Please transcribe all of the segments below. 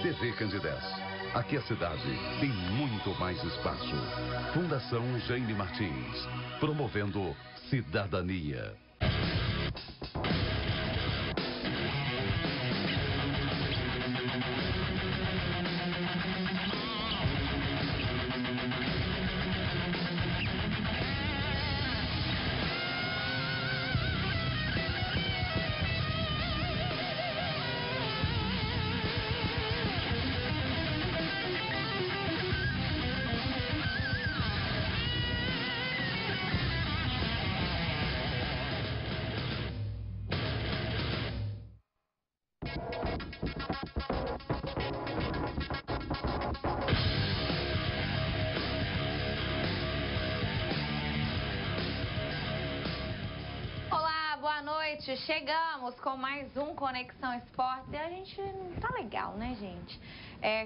TV Candidez. Aqui a cidade tem muito mais espaço. Fundação Jaime Martins, promovendo cidadania. Chegamos com mais um Conexão Esportes e a gente tá legal, né, gente?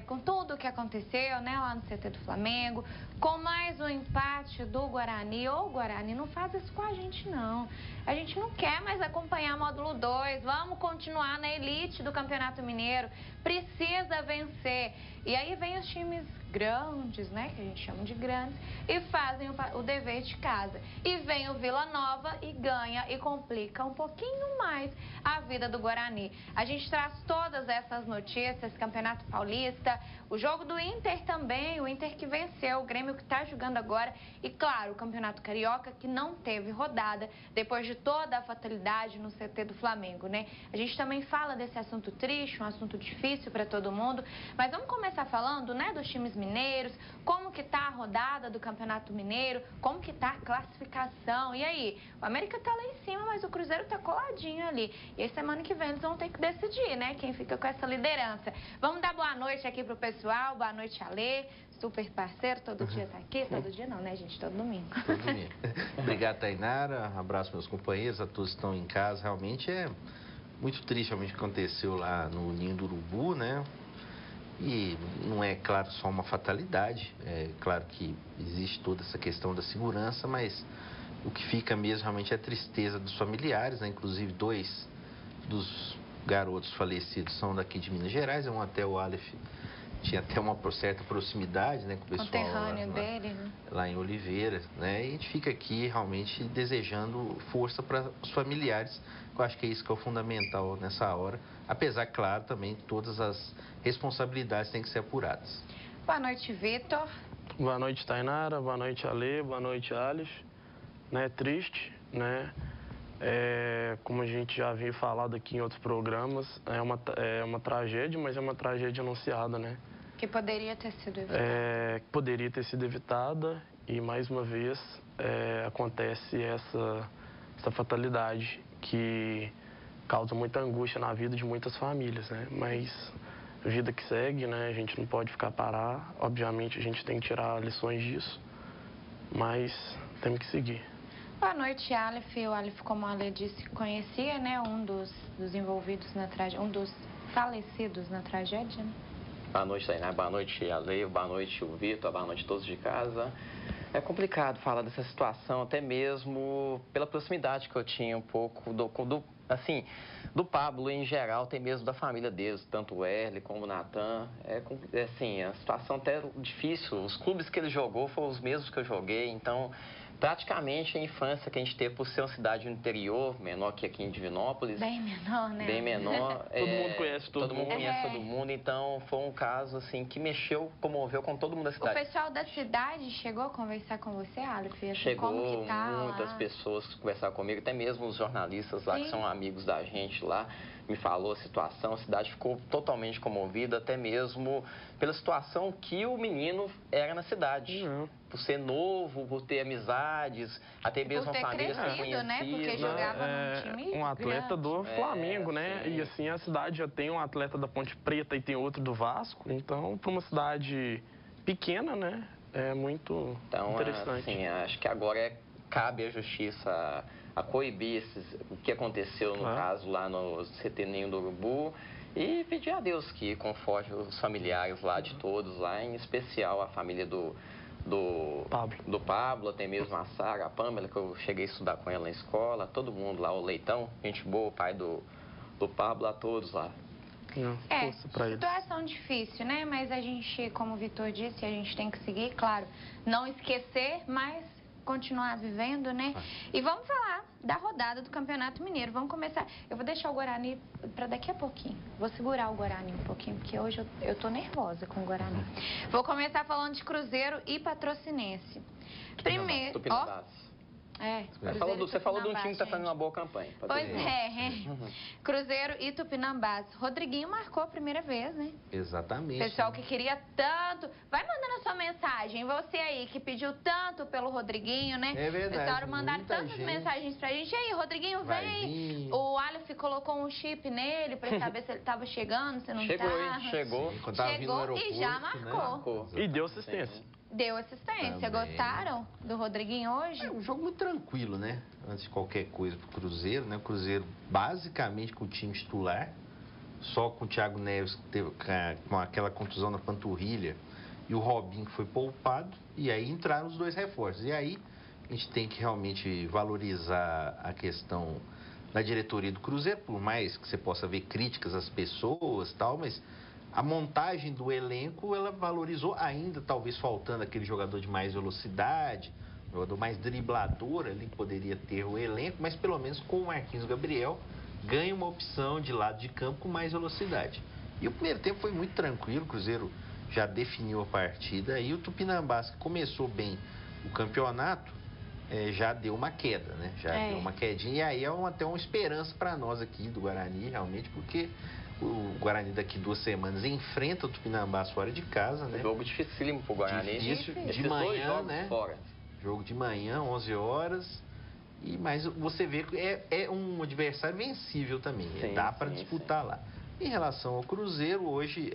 Com tudo o que aconteceu, né, lá no CT do Flamengo, com mais um empate do Guarani. Ô, Guarani, não faz isso com a gente, não. A gente não quer mais acompanhar módulo 2. Vamos continuar na elite do Campeonato Mineiro. Precisa vencer. E aí vem os times grandes, né, que a gente chama de grandes, e fazem o dever de casa. E vem o Vila Nova e ganha e complica um pouquinho mais a vida do Guarani. A gente traz todas essas notícias, Campeonato Paulista, o jogo do Inter também, o Inter que venceu, o Grêmio que está jogando agora, e claro, o Campeonato Carioca que não teve rodada depois de toda a fatalidade no CT do Flamengo, né? A gente também fala desse assunto triste, um assunto difícil para todo mundo, mas vamos começar falando, né, dos times mineiros, como que tá a rodada do Campeonato Mineiro, como que tá a classificação. E aí, o América tá lá em cima, mas o Cruzeiro tá coladinho ali. E aí, semana que vem eles vão ter que decidir, né, quem fica com essa liderança. Vamos dar boa noite aqui pro pessoal, boa noite, Alê, super parceiro, todo dia tá aqui, todo dia não, né, gente, todo domingo. Todo domingo. Obrigado, Tainara, abraço meus companheiros, a todos que estão em casa. Realmente é muito triste o que aconteceu lá no Ninho do Urubu, né? E não é, claro, só uma fatalidade, é claro que existe toda essa questão da segurança, mas o que fica mesmo realmente é a tristeza dos familiares, né? Inclusive 2 dos garotos falecidos são daqui de Minas Gerais, um até o Aleph tinha até uma certa proximidade, né, com o pessoal conterrâneo dele, né? Lá em Oliveira, né? E a gente fica aqui realmente desejando força para os familiares. Eu acho que é isso que é o fundamental nessa hora. Apesar, claro, também todas as responsabilidades têm que ser apuradas. Boa noite, Vitor. Boa noite, Tainara. Boa noite, Alê. Boa noite, Aleph. Né, triste, né? Como a gente já havia falado aqui em outros programas, é uma tragédia, mas é uma tragédia anunciada, né? Que poderia ter sido evitada. Que poderia ter sido evitada e, mais uma vez, acontece essa fatalidade que causa muita angústia na vida de muitas famílias, né? Mas a vida que segue, né? A gente não pode ficar parado. Obviamente, a gente tem que tirar lições disso, mas temos que seguir. Boa noite, Aleph. O Aleph, como a Ale disse, conhecia, né, um dos envolvidos na tragédia, um dos falecidos na tragédia, né? Boa noite, Tainá. Boa noite, Ale. Boa noite, o Vitor. Boa noite a todos de casa. É complicado falar dessa situação, até mesmo pela proximidade que eu tinha um pouco do Pablo em geral, até mesmo da família deles, tanto o Erle como o Natan. Assim, a situação até difícil. Os clubes que ele jogou foram os mesmos que eu joguei, então praticamente a infância que a gente teve por ser uma cidade no interior, menor que aqui em Divinópolis. Bem menor, né? Bem menor. Todo mundo conhece todo mundo. Conhece todo mundo, então foi um caso assim que mexeu, comoveu com todo mundo da cidade. O pessoal da cidade chegou a conversar com você, Aleph? Assim, chegou como que tá muitas lá? pessoas conversaram comigo, até mesmo os jornalistas lá, Sim. que são amigos da gente lá, me falou a situação, a cidade ficou totalmente comovida, até mesmo pela situação que o menino era na cidade. Por ser novo, por ter amizades, até mesmo por ter a família crescido, conhecida. né? Porque jogava num time um atleta grande. do Flamengo, né? Sim. E assim, a cidade já tem um atleta da Ponte Preta e tem outro do Vasco. Então, para uma cidade pequena, né? É muito interessante. Assim, acho que agora cabe à justiça a coibir o que aconteceu no caso lá no CT Ninho do Urubu e pedir a Deus que conforte os familiares lá de todos lá, em especial a família do Pablo, até mesmo a Sara, a Pâmela, que eu cheguei a estudar com ela na escola, todo mundo lá, o Leitão, gente boa, o pai do Pablo, a todos lá. Força pra eles. Situação difícil, né? Mas a gente, como o Vitor disse, a gente tem que seguir, claro, não esquecer, mas continuar vivendo, né? E vamos falar da rodada do Campeonato Mineiro. Vamos começar. Eu vou deixar o Guarani para daqui a pouquinho. Vou segurar o Guarani um pouquinho, porque hoje eu tô nervosa com o Guarani. Vou começar falando de Cruzeiro e Patrocinense. Primeiro, ó. Você falou de um time que está fazendo uma boa campanha. Pois Cruzeiro e Tupinambás. Rodriguinho marcou a primeira vez, né? Exatamente. Pessoal que queria tanto. Vai mandando a sua mensagem. Você aí que pediu tanto pelo Rodriguinho, né? É verdade. Pessoal mandaram tantas mensagens pra gente. E aí, Rodriguinho, vem. O Aleph colocou um chip nele pra saber se ele tava chegando, se não tava. Chegou. Chegou e já marcou. E deu assistência. Deu assistência. Também. Gostaram do Rodriguinho hoje? É um jogo muito tranquilo, né? Antes de qualquer coisa pro Cruzeiro, né? O Cruzeiro basicamente com o time titular, só com o Thiago Neves que teve com aquela contusão na panturrilha e o Robinho que foi poupado, e aí entraram os dois reforços. E aí a gente tem que realmente valorizar a questão da diretoria do Cruzeiro, por mais que você possa ver críticas às pessoas e tal, mas a montagem do elenco, ela valorizou ainda, talvez faltando aquele jogador de mais velocidade, jogador mais driblador ali, que poderia ter o elenco, mas pelo menos com o Marquinhos Gabriel, ganha uma opção de lado de campo com mais velocidade. E o primeiro tempo foi muito tranquilo, o Cruzeiro já definiu a partida, e o Tupinambás, que começou bem o campeonato, já deu uma queda, né? Já deu uma quedinha, e aí é até uma esperança para nós aqui do Guarani, realmente, porque o Guarani daqui 2 semanas enfrenta o Tupinambás fora de casa, né? Jogo dificílimo pro Guarani. Difícil, de manhã, né? Fora. Jogo de manhã, 11 horas. Mas você vê que é um adversário vencível também. Dá para disputar lá. Em relação ao Cruzeiro, hoje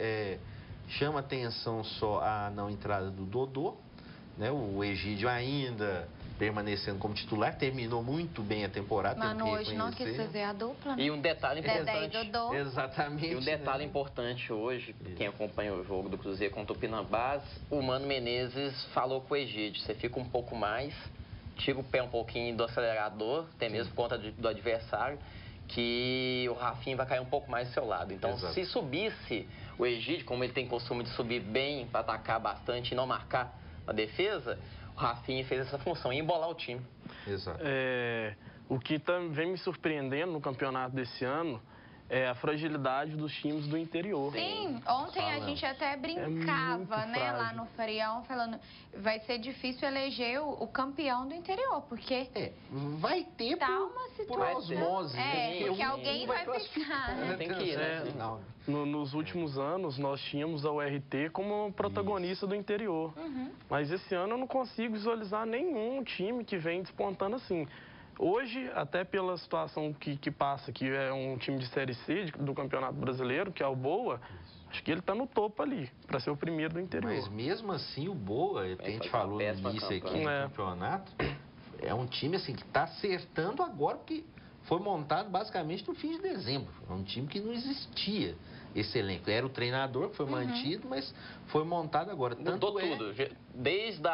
chama atenção só a não entrada do Dodô, né? O Egídio ainda permanecendo como titular, terminou muito bem a temporada. Mano, hoje não quis fazer a dupla, né? E um detalhe importante. Dedé e Dodô. Exatamente. E um detalhe importante hoje, quem acompanha o jogo do Cruzeiro contra o Tupinambás, o Mano Menezes falou com o Egídio, você fica um pouco mais, tira o pé um pouquinho do acelerador, até mesmo por conta do adversário, que o Rafinha vai cair um pouco mais do seu lado. Então, se subisse o Egídio, como ele tem costume de subir bem para atacar bastante e não marcar a defesa, o Rafinha fez essa função, e embolar o time. Exato. O que vem me surpreendendo no campeonato desse ano é a fragilidade dos times do interior. Sim, ontem a gente até brincava, né, lá no Farião, falando vai ser difícil eleger o campeão do interior, porque vai ter uma situação, por osmose, né? Porque alguém vai ficar, né? Tem que ir, né? Nos últimos anos, nós tínhamos a URT como protagonista do interior. Mas esse ano eu não consigo visualizar nenhum time que vem despontando assim. Hoje, até pela situação que passa, que é um time de Série C do Campeonato Brasileiro, que é o Boa, acho que ele está no topo ali, para ser o primeiro do interior. Mas mesmo assim, o Boa, a gente falou no início aqui no campeonato, é um time assim que está acertando agora, porque foi montado basicamente no fim de dezembro. É um time que não existia esse elenco. Era o treinador que foi mantido, mas foi montado agora. Mudou tudo, desde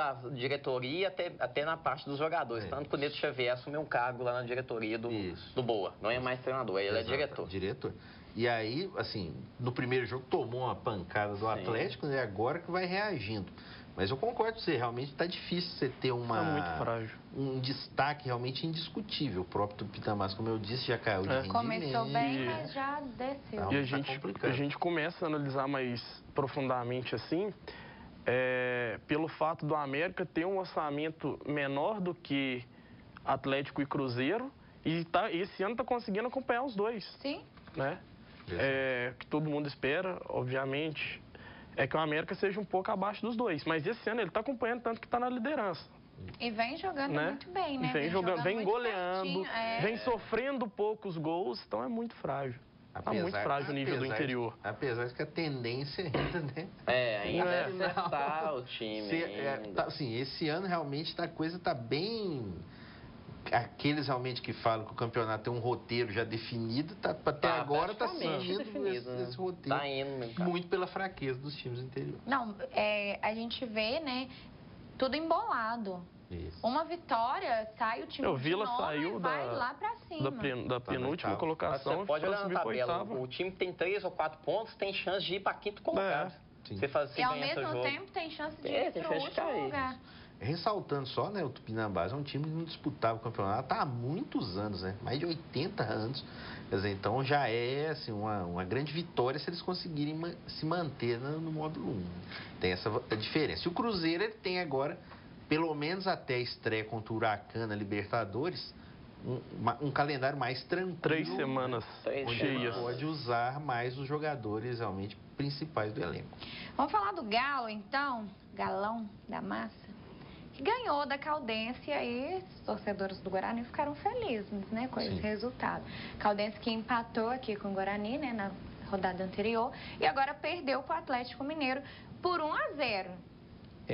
a diretoria até na parte dos jogadores. Tanto que o Neto Xavier assumiu um cargo lá na diretoria do Boa. Não é mais treinador, ele é diretor. E aí, assim, no primeiro jogo tomou uma pancada do Atlético, né? Agora que vai reagindo. Mas eu concordo com você, realmente está difícil você ter um destaque realmente indiscutível. O próprio Tupinambás, como eu disse, já caiu de rendimento. Começou bem, mas já desceu. E a gente começa a analisar mais profundamente assim, pelo fato do América ter um orçamento menor do que Atlético e Cruzeiro, e esse ano está conseguindo acompanhar os dois. Sim. Né? O que todo mundo espera, obviamente, é que o América seja um pouco abaixo dos dois. Mas esse ano ele está acompanhando, tanto que está na liderança. E vem jogando muito bem, né? Vem goleando, vem sofrendo poucos gols, então é muito frágil. Está muito frágil o nível do interior. Apesar de que a tendência ainda, né? Ainda é acertar o time. Assim, esse ano realmente a coisa está bem... Aqueles realmente que falam que o campeonato tem um roteiro já definido, até agora está seguindo esse roteiro. Tá indo, meu cara. Muito pela fraqueza dos times do interior. Não, a gente vê, né, tudo embolado. Isso. Uma vitória, sai o time O Vila de novo saiu e vai lá pra cima. da penúltima colocação. Você pode para olhar na subir pra tabela, oitava. o time que tem 3 ou 4 pontos tem chance de ir para quinto colocado. Sim. E ao mesmo tempo tem chance de ir tem pro chance de último cair. lugar. Ressaltando só, né, o Tupinambás é um time que não disputava o campeonato há muitos anos, né? Mais de 80 anos. Quer dizer, então já é assim, uma grande vitória se eles conseguirem se manter no módulo 1. Tem essa diferença. E o Cruzeiro ele tem agora, pelo menos até a estreia contra o Huracan na Libertadores, um calendário mais tranquilo. 3 semanas Onde cheias. ele pode usar mais os jogadores realmente principais do elenco. Vamos falar do Galo, então? Galão da massa. Que ganhou da Caldense e aí os torcedores do Guarani ficaram felizes, né, com esse resultado. Caldense que empatou aqui com o Guarani, né, na rodada anterior e agora perdeu para o Atlético Mineiro por 1-0.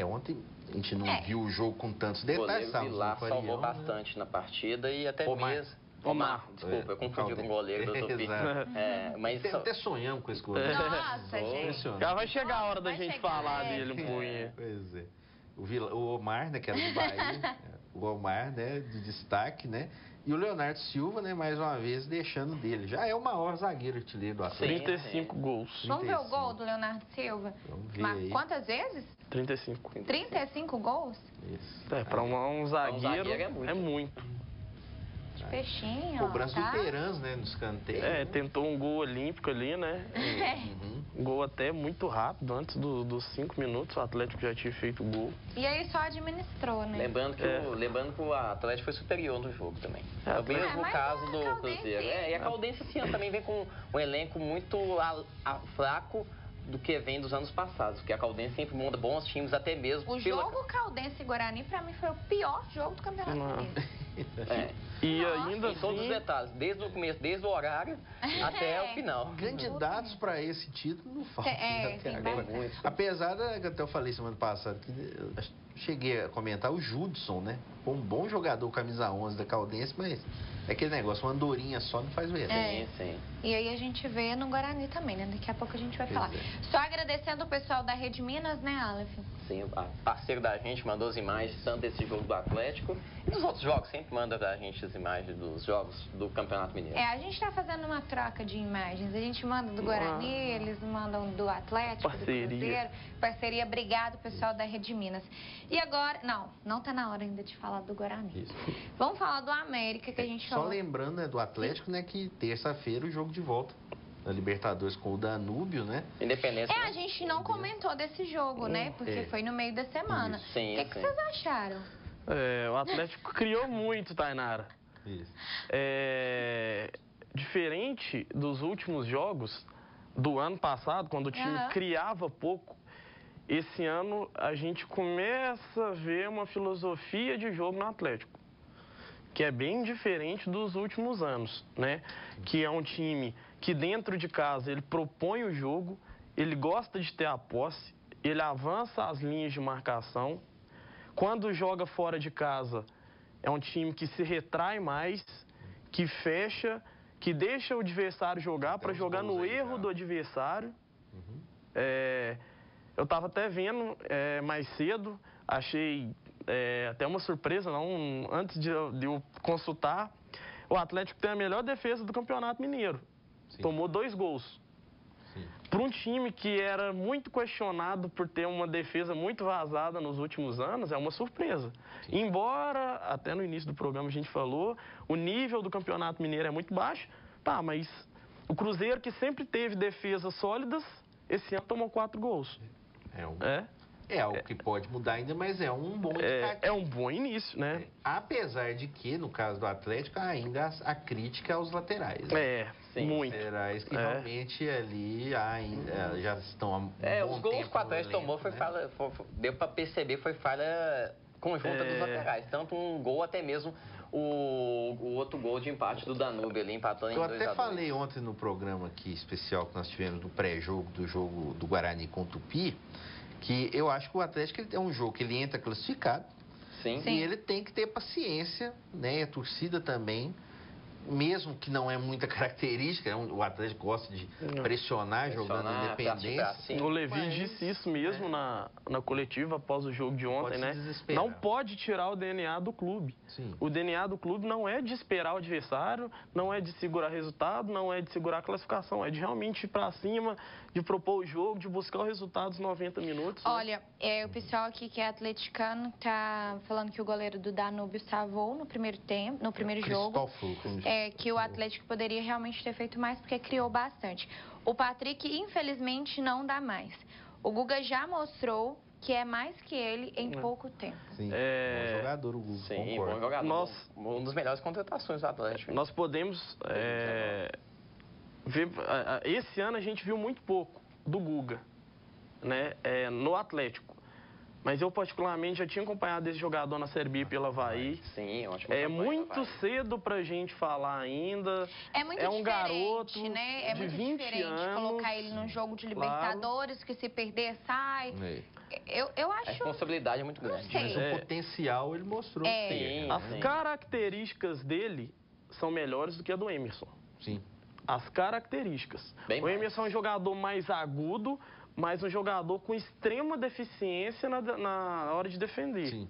Ontem a gente não viu o jogo com tantos O detalhes. goleiro Vilar salvou bastante na partida e até mesmo... Desculpa, eu confundi com o goleiro do Tupi. Mas até sonhamos com esse goleiro. Nossa, gente. Já vai chegar a hora da gente falar dele um pouquinho. Pois é. O Omar, né, que era do Bahia, o Omar, né, de destaque, né, e o Leonardo Silva, né, mais uma vez deixando dele. Já é o maior zagueiro artilheiro do Atlético. 35 gols. Vamos ver o gol do Leonardo Silva? Vamos ver aí. Quantas vezes? 35. 35 gols? Isso. Para um zagueiro é muito. De peixinho, Cobrança tá? do Terans, né, no escanteio. Tentou um gol olímpico ali, né? Um gol até muito rápido, antes dos 5 minutos o Atlético já tinha feito o gol. E aí só administrou, né? Lembrando que o Atlético foi superior no jogo também. É o mesmo caso do Cruzeiro. E a Caldense esse ano também vem com um elenco muito fraco do que vem dos anos passados, porque a Caldense sempre monta bons times, até mesmo... O jogo Caldense e Guarani, pra mim, foi o pior jogo do Campeonato Mineiro. E ainda em todos os detalhes, desde o começo, desde o horário até o final. Candidatos para esse título não faltam até agora. Apesar que até eu falei semana passada, que eu cheguei a comentar o Judson, né? Foi um bom jogador, camisa 11 da Caldense, mas é aquele negócio, uma andorinha só não faz verão. Sim. E aí a gente vê no Guarani também, né? Daqui a pouco a gente vai falar. Só agradecendo o pessoal da Rede Minas, né, Aleph? Sim, o parceiro da gente mandou as imagens tanto desse jogo do Atlético e dos outros jogos, sempre manda pra gente as imagens dos jogos do Campeonato Mineiro. A gente tá fazendo uma troca de imagens. A gente manda do Guarani, eles mandam do Atlético, do Cruzeiro. Parceria, obrigado, pessoal da Rede Minas. E agora, não tá na hora ainda de falar do Guarani. Isso. Vamos falar do América, que a gente falou. Só lembrando, né, do Atlético, né, que terça-feira o jogo de volta da Libertadores com o Danúbio, né? Independência. A gente não comentou desse jogo, né? Porque foi no meio da semana. O que vocês acharam? O Atlético criou muito, Tainara. Isso. Diferente dos últimos jogos do ano passado, quando o time criava pouco, esse ano a gente começa a ver uma filosofia de jogo no Atlético, que é bem diferente dos últimos anos, né? Que é um time que dentro de casa ele propõe o jogo, ele gosta de ter a posse, ele avança as linhas de marcação. Quando joga fora de casa, é um time que se retrai mais, que fecha, que deixa o adversário jogar para jogar no erro do adversário. Eu estava até vendo mais cedo, achei até uma surpresa, antes de eu consultar, o Atlético tem a melhor defesa do Campeonato Mineiro. Sim. Tomou 2 gols. Para um time que era muito questionado por ter uma defesa muito vazada nos últimos anos, é uma surpresa. Sim. Embora, até no início do programa a gente falou, o nível do Campeonato Mineiro é muito baixo, mas o Cruzeiro, que sempre teve defesas sólidas, esse ano tomou 4 gols. É algo que pode mudar ainda, mas é um bom indicativo. É um bom início, né? Apesar de que, no caso do Atlético, ainda a crítica aos laterais. Muito. Os laterais que realmente ali ainda já estão há um bom os gols tempo que o Atlético tomou né? deu para perceber, foi falha conjunta dos laterais. Tanto um gol, até mesmo o outro gol de empate do Danúbio ali, empatando em 2-2. Eu até falei ontem no programa aqui especial que nós tivemos no pré-jogo do jogo do Guarani com o Tupi, que eu acho que o Atlético é um jogo que ele entra classificado. Sim. E ele tem que ter paciência, né? A torcida também, mesmo mesmo que não é muita característica, o Atlético gosta de pressionar jogando independência. O Levi disse isso mesmo na coletiva após o jogo de ontem, né? Não pode tirar o DNA do clube. Sim. O DNA do clube não é de esperar o adversário, não é de segurar resultado, não é de segurar a classificação, é de realmente ir pra cima, de propor o jogo, de buscar o resultado dos 90 minutos. Né? Olha, o pessoal aqui que é atleticano tá falando que o goleiro do Danúbio salvou no primeiro tempo, no primeiro jogo. Que o Atlético poderia realmente ter feito mais porque criou bastante. O Patrick, infelizmente, não dá mais. O Guga já mostrou que é mais que ele em pouco tempo. Sim, bom jogador o Guga. Sim, bom jogador. Um dos melhores contratações do Atlético. Nós podemos ver... Esse ano a gente viu muito pouco do Guga, né, no Atlético. Mas eu, particularmente, já tinha acompanhado esse jogador na Série B pelo Avaí. Sim, ótimo. É muito cedo pra gente falar ainda. É muito um garoto, né? É de muito 20 diferente anos, colocar ele num jogo de Libertadores, que se perder, sai. Eu acho... A responsabilidade é muito grande. Mas o potencial ele mostrou. Sim, As características dele são melhores do que a do Emerson. Sim. As características. O Emerson é um jogador mais agudo, mas um jogador com extrema deficiência na hora de defender. Sim.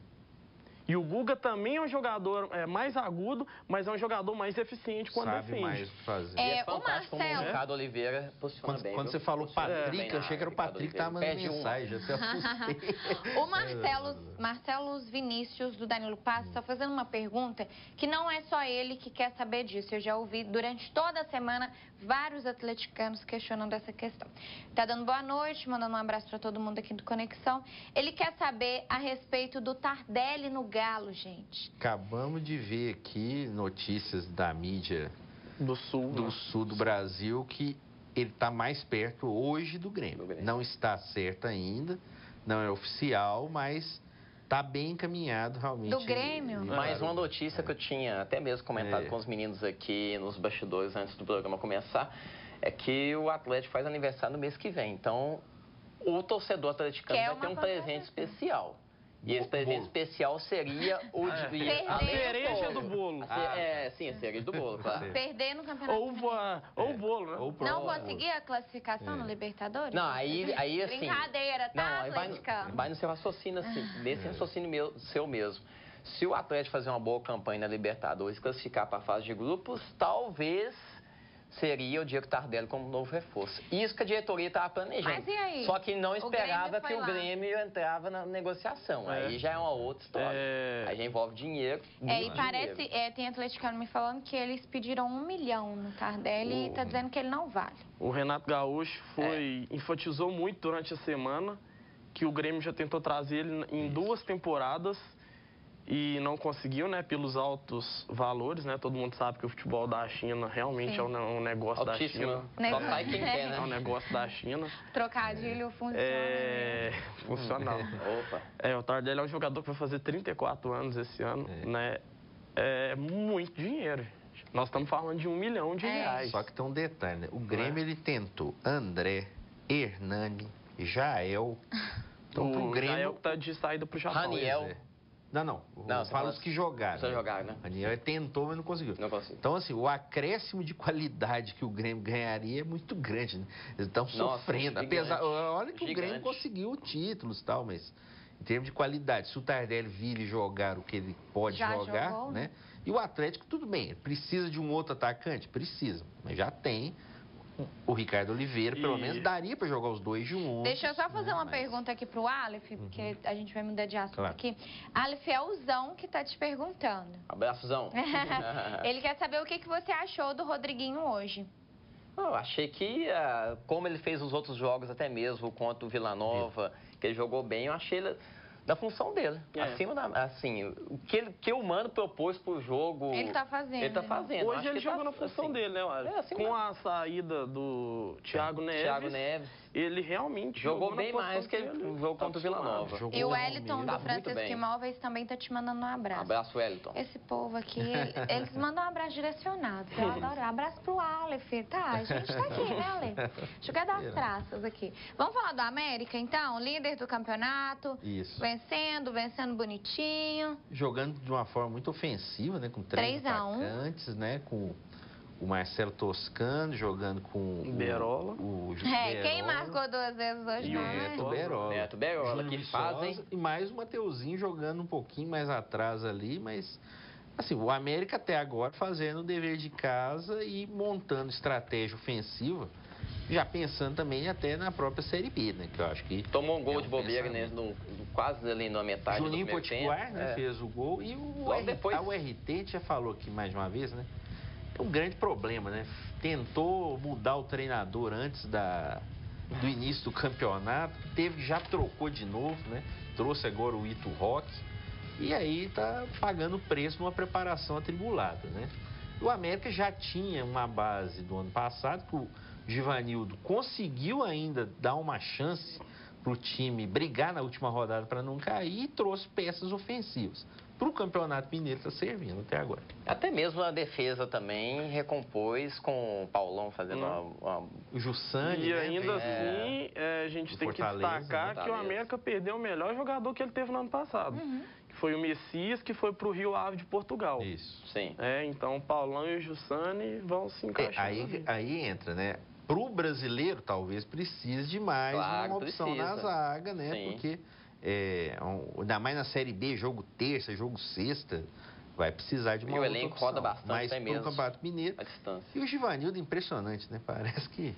E o Guga também é um jogador mais agudo, mas é um jogador mais eficiente quando Sabe defende. mais fazer. E é fantástico como o Ricardo Oliveira posiciona bem. Quando você falou Patrick, eu achei que era o Patrick que estava mandando mensagem. Até assustei. O Marcelo Vinícius, do Danilo Passo, está fazendo uma pergunta que não é só ele que quer saber disso. Eu já ouvi durante toda a semana vários atleticanos questionando essa questão. Tá dando boa noite, mandando um abraço para todo mundo aqui do Conexão. Ele quer saber a respeito do Tardelli no Galo, gente. Acabamos de ver aqui notícias da mídia do sul do Brasil que ele está mais perto hoje do Grêmio. Não está certo ainda, não é oficial, mas está bem encaminhado realmente. Do Grêmio? Mais uma notícia que eu tinha até mesmo comentado com os meninos aqui nos bastidores antes do programa começar, é que o Atlético faz aniversário no mês que vem. Então, o torcedor atleticano vai ter um presente especial. E esse presente especial seria o de... A cereja do bolo. Sim, a cereja do bolo, claro. Perder no campeonato. Ou o bolo, né? Não conseguir a classificação no Libertadores? Não, aí assim... Brincadeira, tá, Atlético? Vai no seu raciocínio assim, nesse raciocínio seu mesmo. Se o Atlético fazer uma boa campanha na Libertadores, classificar para a fase de grupos, talvez seria o Diego Tardelli como novo reforço. Isso que a diretoria estava planejando. Mas e aí? Só que não esperava que o Grêmio entrava na negociação. Aí já é uma outra história. Aí já envolve dinheiro. E parece, tem atleticano me falando que eles pediram 1 milhão no Tardelli e está dizendo que ele não vale. O Renato Gaúcho enfatizou muito durante a semana que o Grêmio já tentou trazer ele em 2 temporadas e não conseguiu, né, pelos altos valores, né? Todo mundo sabe que o futebol da China realmente é um negócio altíssimo. Da China. Só sai quem quer, né? É um negócio da China. Trocadilho funciona. Funcional. Opa. O Tardelli é um jogador que vai fazer 34 anos esse ano, né? É muito dinheiro. Nós estamos falando de R$1 milhão. Só que tem um detalhe, né? O Grêmio, ele tentou André, Hernani, Jael. Então, pro Grêmio... Jael que tá de saída pro Japão. Raniel. Não. Fala os que jogaram. Só jogaram, né? Raniel tentou, mas não conseguiu. Então, assim, o acréscimo de qualidade que o Grêmio ganharia é muito grande, né? Eles estão sofrendo. Olha que o Grêmio conseguiu títulos e tal, mas em termos de qualidade, se o Tardelli vir jogar o que ele pode jogar, jogou, né? E o Atlético, tudo bem, precisa de um outro atacante? Precisa, mas já tem. O Ricardo Oliveira, pelo menos, daria para jogar os dois juntos. Deixa eu só fazer uma pergunta aqui pro Aleph, porque a gente vai mudar de assunto aqui. Aleph, é o Zão que tá te perguntando. Abraçozão. Ele quer saber o que você achou do Rodriguinho hoje. Eu achei que, como ele fez os outros jogos, até mesmo contra o Vila Nova, que ele jogou bem, eu achei ele da função dele. Acima da... Assim, o que o Mano propôs pro jogo... Ele tá fazendo. Ele tá fazendo. Hoje ele joga na função dele, né, Mário? Com a saída do Thiago Neves, ele realmente jogou bem mais que ele jogou contra o Vila Nova. E o Wellington do Francisco Imóveis também tá te mandando um abraço. Abraço, Wellington. Esse povo aqui, eles mandam um abraço direcionado. Eu adoro. Abraço pro Aleph, tá? A gente tá aqui, né, Aleph? Deixa eu dar as traças aqui. Vamos falar do América, então? Líder do campeonato. Isso. Vencendo bonitinho. Jogando de uma forma muito ofensiva, né? Com 3 atacantes, né? Com o Marcelo Toscano jogando com Berola. o Quem marcou 2 vezes hoje E não o é? Neto Berola. Neto Berola, que Júlio faz, hein? Sosa, e mais o Mateuzinho jogando um pouquinho mais atrás ali, mas assim, o América até agora fazendo o dever de casa e montando estratégia ofensiva, já pensando também até na própria Série B, né? Que eu acho que Tomou um gol é de bobeira, né? Quase ali na metade Juninho do primeiro Potiguar, tempo. né, fez o gol e o Logo depois. a URT, a gente já falou aqui mais de uma vez, né? É um grande problema, né? Tentou mudar o treinador antes do início do campeonato, já trocou de novo, né? Trouxe agora o Ito Roque e aí tá pagando preço numa preparação atribulada, né? O América já tinha uma base do ano passado, que o Givanildo conseguiu ainda dar uma chance para o time brigar na última rodada para não cair e trouxe peças ofensivas. Para o Campeonato Mineiro está servindo até agora. Até mesmo a defesa também recompôs com o Paulão fazendo O Jussani, E né, ainda vem- assim, a gente do tem que Fortaleza, destacar né? que o América perdeu o melhor jogador que ele teve no ano passado. Que foi o Messias, que foi para o Rio Ave de Portugal. Isso. Sim. Então o Paulão e o Jussani vão se encaixar. Aí entra, né? Para o brasileiro, talvez precise de mais Claro, uma opção precisa. na zaga, né? Sim. Porque ainda mais na Série B, jogo terça, jogo sexta, vai precisar de uma E o outra elenco opção. roda bastante, Mas é para mesmo. o Campeonato Mineiro. A distância. E o Givanildo, impressionante, né? Parece que...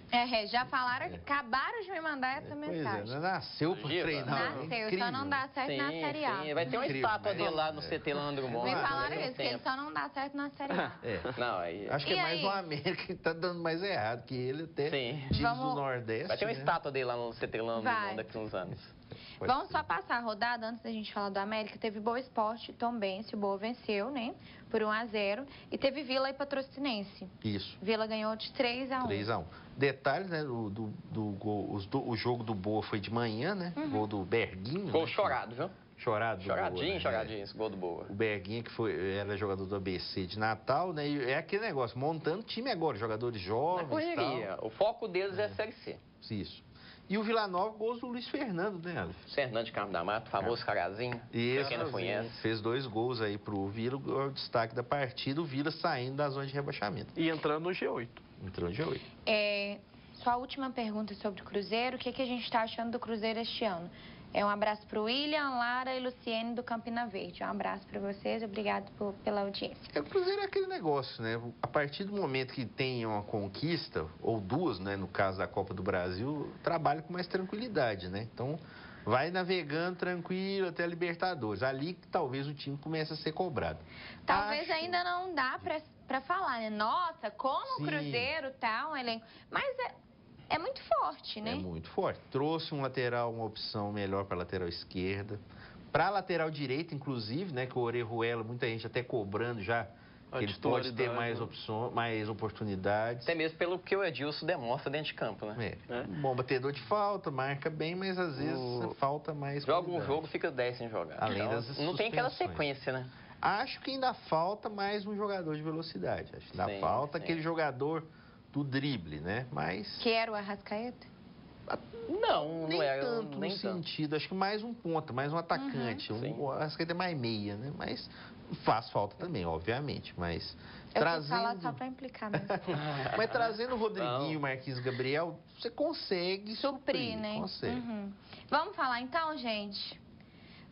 Já falaram que acabaram de me mandar essa Pois é, mensagem. né? Nasceu para Giva. treinar. é Nasceu, incrível. só não dá certo na Série A. Sim. Vai ter uma Incrível, estátua né? dele lá no CT lá no Drummond. Me Vamos lá, falaram Tem um isso, que ele tempo. só não dá certo na Série A. Não, aí... Acho que E é mais aí? o América que tá dando mais errado, que ele até Sim. times Vamos- do Nordeste. Vai ter uma né? estátua dele lá no CT lá no Vai. Drummond daqui a uns anos. Pode Vamos ser. só passar a rodada antes da gente falar do América. Teve Boa Esporte, Tombense, o Boa venceu, né? Por 1-0. E teve Vila e Patrocinense. Isso. Vila ganhou de 3-1. 3-1. Detalhes, né? O jogo do Boa foi de manhã, né? Gol do Berguinho. Gol né? chorado, viu? Chorado. do Boa, Choradinho, né? choradinho, esse gol do Boa. O Berguinho, que era jogador do ABC de Natal, né? E é aquele negócio, montando time agora, jogadores Na jovens e correria. O foco deles é a Série C. tal. Isso. E o Vila Nova, gols do Luiz Fernando, né, Alex? Fernando de Campo da Mata, famoso carazinho. Isso, Pra quem não conhece. fez 2 gols aí pro Vila, o destaque da partida, o Vila saindo da zona de rebaixamento. E entrando no G8. Entrou de 8. Sua última pergunta sobre o Cruzeiro. O que a gente está achando do Cruzeiro este ano? Um abraço para o William, Lara e Luciene do Campina Verde. Um abraço para vocês. Obrigado pela audiência. O Cruzeiro é aquele negócio, né? A partir do momento que tem uma conquista, ou duas, né? No caso da Copa do Brasil, trabalha com mais tranquilidade, né? Então, vai navegando tranquilo até a Libertadores. Ali que talvez o time comece a ser cobrado. Talvez Acho- ainda não dá para falar, né? Nossa, como Sim. o Cruzeiro tá um elenco. Mas é muito forte, né? É muito forte. Trouxe um lateral, uma opção melhor para a lateral esquerda. Para a lateral direita, inclusive, né? Que o Orejuela, muita gente até cobrando já. A Que ele pode ter titularidade, mais né? opções, mais oportunidades. Até mesmo pelo que o Edilson demonstra dentro de campo, né? É. Bom batedor de falta, marca bem, mas às vezes falta mais Joga um qualidade. jogo, fica 10 sem jogar. Além Então, das não tem aquela suspensões. sequência, né? Acho que ainda falta mais um jogador de velocidade. Acho que ainda Sim, falta sim. aquele jogador do drible, né? Mas Que era o Arrascaeta? Não, nem não é. tanto nem no tanto. sentido. Acho que mais um ponta, mais um atacante. Sim. Acho que ele é mais meia, né? Mas faz falta também, obviamente. Mas Eu quis falar só trazendo, para implicar mesmo. mas trazendo o Rodriguinho, Não. o Marquinhos Gabriel, você consegue Suprir, né? Consegue. Uhum. Vamos falar então, gente?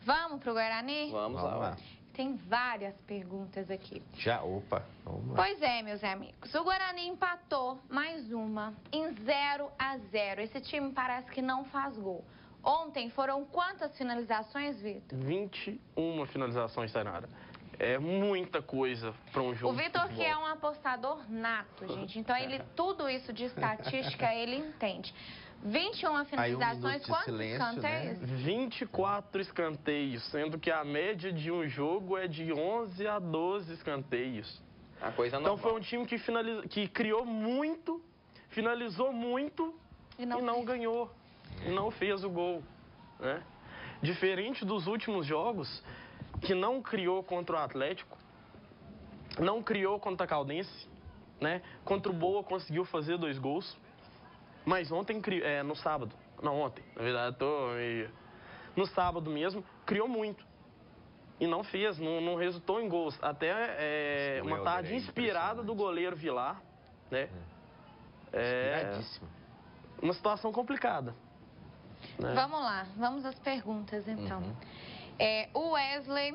Vamos pro Guarani? Vamos Vamos lá. lá. Tem várias perguntas aqui. Opa, vamos lá. Pois é, meus amigos. O Guarani empatou mais uma em 0-0. Esse time parece que não faz gol. Ontem foram quantas finalizações, Vitor? 21 finalizações, Tainara. É muita coisa para um jogo O de Vitor que futebol. é um apostador nato, gente. Então, tudo isso de estatística, ele entende. 21 finalizações, minuto de quantos silêncio, escanteios? 24 escanteios, sendo que a média de um jogo é de 11 a 12 escanteios. A coisa Então normal. foi um time que criou muito, finalizou muito E e não não ganhou. E não fez o gol. Né? Diferente dos últimos jogos, que não criou contra o Atlético, não criou contra a Caldense, né? Contra o Boa conseguiu fazer 2 gols. Mas ontem, no sábado, não ontem, na verdade, no sábado mesmo, criou muito. E não fez, não resultou em gols. Até Esse uma Welder tarde é inspirada do impressionante. goleiro Vilar, né? É Viradíssimo. uma situação complicada. Né? Vamos lá, vamos às perguntas então. O Wesley...